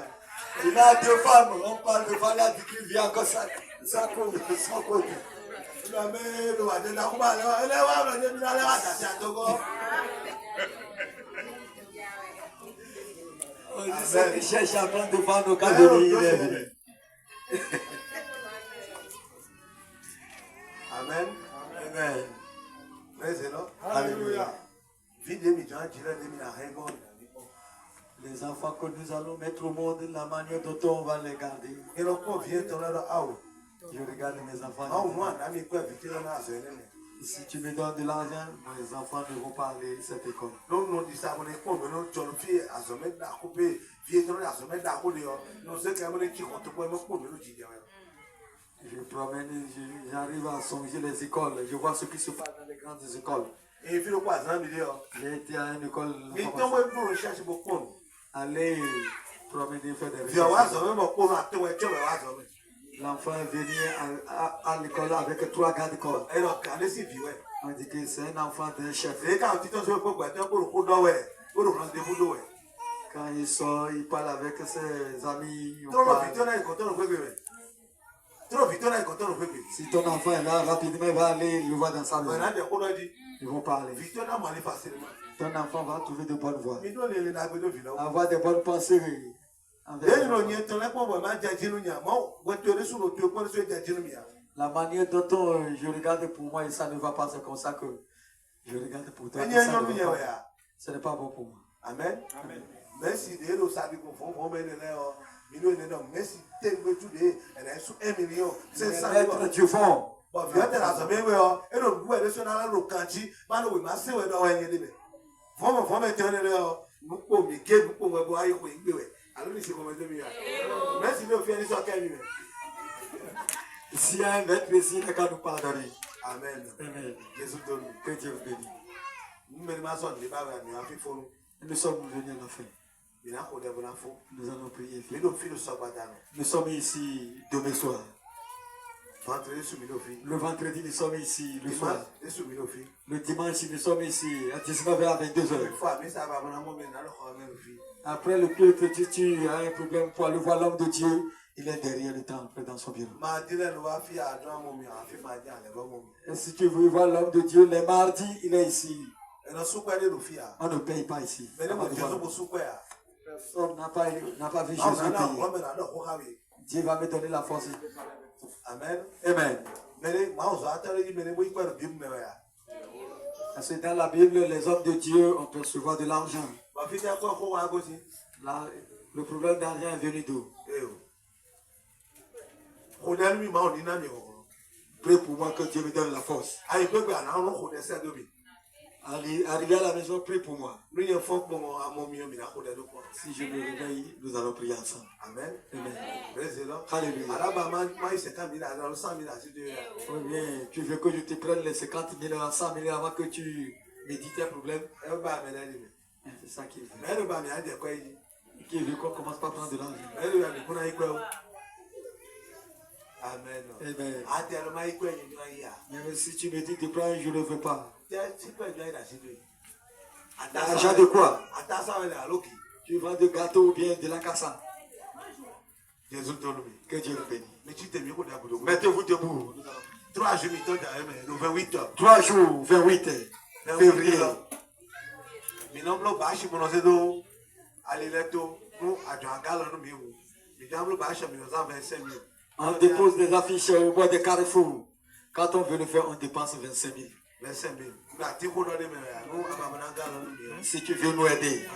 Il a deux femmes. On parle de famille qui vit encore sans côté. la me lo adeja ko ba le wa lo je mi la le wa ta ta to ko On dit ça qui cherche à prendre de femmes au cas de il est venu. amen Amen. praise the Lord Alléluia. vide mi jan jira de mi na hego Les enfants que nous allons mettre au monde, la manière dont on va les garder. et le ko vient ton là awo Je regarde mes enfants. awo mo na mi ko vite na so ne Si tu me donnes de l'argent, mes enfants ne vont pas aller à cette école. no no di sa mo ne ko me no jolo fi azome da ko pe vie ton na azome da ko le yo no se ka mo ne ki ko to ko mo ko me no ji de Je promène, j'arrive à songer les écoles. Je vois ce qui se passe dans les grandes écoles. e fi lo ko azan mi de yo J'ai été à une école. mi to mo bu recherche bo ko Aller promener, faire des vi o wa recherches. zo mo ko na to we che we wa zo me L'enfant est venu à l'école avec 3 gars d'école. e lo ka le si vi we On dit que c'est un enfant d'un chef. e ka ti to so ko gba to ko do we ko ro rendez-vous do we Quand il sort, il parle avec ses amis. on to lo parle. vi to na ko to lo pe pe to lo vi to na ko to lo pe pe Si ton enfant est là, rapidement, il va aller le voir dans sa mo maison. na de ko do di Ils vont parler. vi to na mo le facilement Ton enfant va trouver de bonnes voies. mi do le na gbe do vi lo Avoir de bonnes pensées. Lẹ́yìn náà yẹn tán lẹ́pọ̀ bọ̀ máa jẹ jínú yà mọ́ wọ́n tí orísun ló tí o pọ́n sí ìjà jínú yà. La manière dont je regarde pour moi et ça ne va pas, c'est comme ça que je regarde pour toi. Ẹni et ça ẹni ne omi va yẹn pas. wẹ̀ ya. Ce n'est pas bon pour moi. Amen. Merci de nous saluer pour vous mener là. Millions de dollars. Merci de nous tuer. Elle a sous 1 million. C'est ça. Maître du fond. Bon, viens te la sommer, ouais. Et donc, vous allez sur la locanti. Malo, oui, ma sœur, dans un yédé. Faut mettre là. Nous pouvons miguer, nous pouvons boire, nous pouvons boire. Alors, c'est comme ça. Merci de faire les choses à lui. S'il y a un maître ici, il n'a qu'à nous pardonner. Amen. Amen. Jésus donne. Que Dieu vous bénisse. Nous mettons ma soeur, nous avons fait fort. Nous sommes venus à la fin. Nous Nous allons prier. allons Nous sommes ici demain soir. vendredi, Le vendredi, nous sommes ici le soir. dimanche, Le dimanche, nous sommes ici à 19h à 22h. Après le culte, tu as un problème pour aller voir l'homme de Dieu. Il est derrière le temple dans son bureau. Et si tu veux voir l'homme de Dieu, les mardis, il est ici. On ne paye pas ici. Personne n'a pas vu Jésus payer. Dieu va me donner la force. Amen. Amen. Parce que dans la Bible, les hommes de Dieu ont percevoir de l'argent. Là, le problème d'argent est venu d'où? Prie pour moi que Dieu me donne la force. Arrivé à la maison, prie pour moi. Si je me réveille, nous allons prier ensemble. Amen. Amen. Alléluia. Oh bien, tu veux que je te prenne les 50 000 à 100 000 avant que tu me dises tes problèmes? C'est ça qui veut. Qui veut qu'on commence par prendre de l'argent. Amen. Amen. Mais si tu me dis de prendre, je ne veux pas. L'argent de quoi? Tu vends de gâteaux ou bien de la cassa? Que Dieu le bénisse. Mettez-vous debout. 3 jours, le 28 heures. 3 jours, 28 février. On dépose des affiches au bois de Carrefour. Quand on veut le faire, on dépense 25 000. 25 000. Si tu veux nous aider,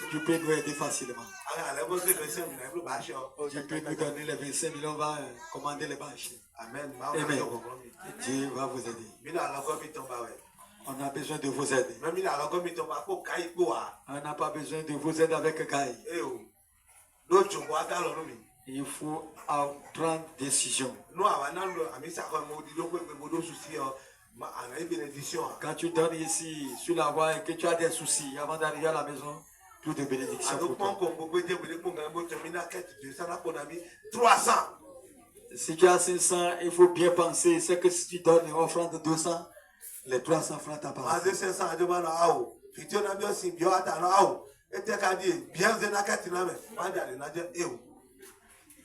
tu peux nous aider facilement. Tu peux nous donner les 25 000, on va commander les bâches. Amen. Amen. Dieu va vous aider. On a besoin de vos aides. On n'a pas besoin de vos aides avec Gaï. Il faut prendre décision. Quand tu donnes ici sur la voie et que tu as des soucis avant d'arriver à la maison, plus de bénédictions pour toi. Si tu as 500, il faut bien penser, c'est que si tu donnes une offrande de 200, les 300 francs t'appartiennent.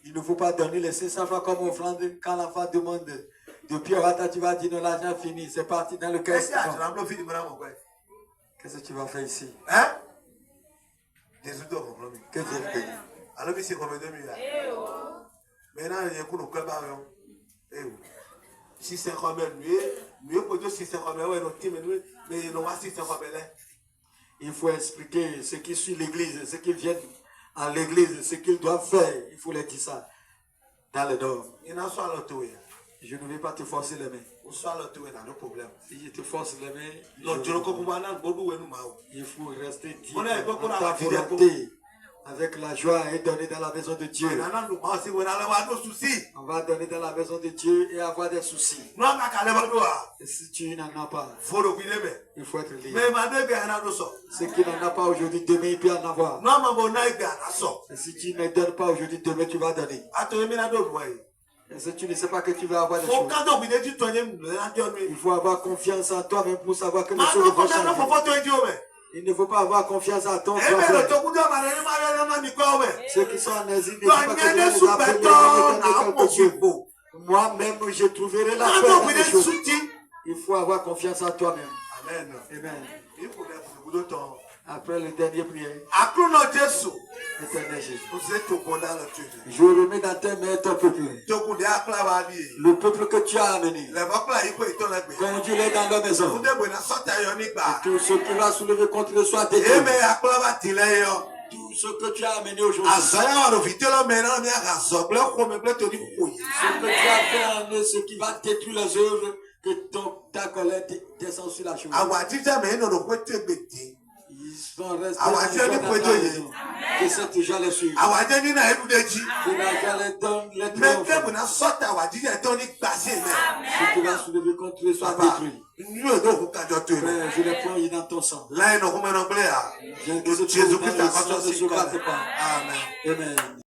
Il ne faut pas donner les 500 francs comme offrande. Quand l'enfant demande de Pierre, tu vas dire non, l'argent fini, c'est parti dans le caisse. Qu'est-ce que tu vas faire ici? Hein? Que Dieu le bénisse. Alors, c'est combien de milliards? Maintenant, il y a un peu de si c'est comme mieux pour dire si c'est comme mais il n'y a pas si c'est comme il faut expliquer ceux qui suivent l'église, ceux qui viennent à l'église, ce qu'ils doivent faire. Il faut leur dire ça dans le dehors. Je ne vais pas te forcer les mains. Si je te force les mains, il faut rester dire en ta volonté, avec la joie et donner dans la maison de Dieu. On va donner dans la maison de Dieu et avoir des soucis. Et si tu n'en as pas, il faut être libre. Ce qui n'en a pas aujourd'hui, demain il peut en avoir. Et si tu ne donnes pas aujourd'hui, demain tu vas donner. Et si tu ne sais pas que tu vas avoir des choses, il faut avoir confiance en toi-même pour savoir que les choses vont changer. Il ne faut pas avoir confiance en ton frère. Ceux qui sont en exil ne sont pas que Dieu les appelle quelque chose. Moi-même, je trouverai la paix dans les choses. Il faut avoir confiance en toi-même. Amen. Amen. Après le dernier prière, Akruno Jésus. éternel Jésus, Vous êtes au bon dans le Dieu. je remets dans tes mains ton peuple. Tokunde Aklabadi. Le peuple que tu as amené. Le peuple a écouté ton lèvre. Conduis-les dans leur maison. Vous devez na sortir Yonikba. Tout ce qui va soulever contre le soit détruit. Eme Aklabati Leyo. Tout ce que tu as amené aujourd'hui. Azaya wa vite le maintenant ni agazoble ko me ble toni kuyi. Ce que tu as fait en eux, ce qui va détruire les œuvres, que ta colère descend sur la chose. Awadija me no ko tegbeti. Ils sont restés Awadji dans ni ta pojo ye. maison. Que cette joie les suive. Awadja ni na eludeji. Que la joie les donne les Me triomphes. ke na sortir awadija toni gbase me. Ce qui va soulever contre eux soit Papa, détruit. nous devons kajo tu. Père, je les prends dans ton sang. Là no ko me no blea. Jésus Jésus Christ Christ a ne se conscience. gâte pas. Amen. Amen.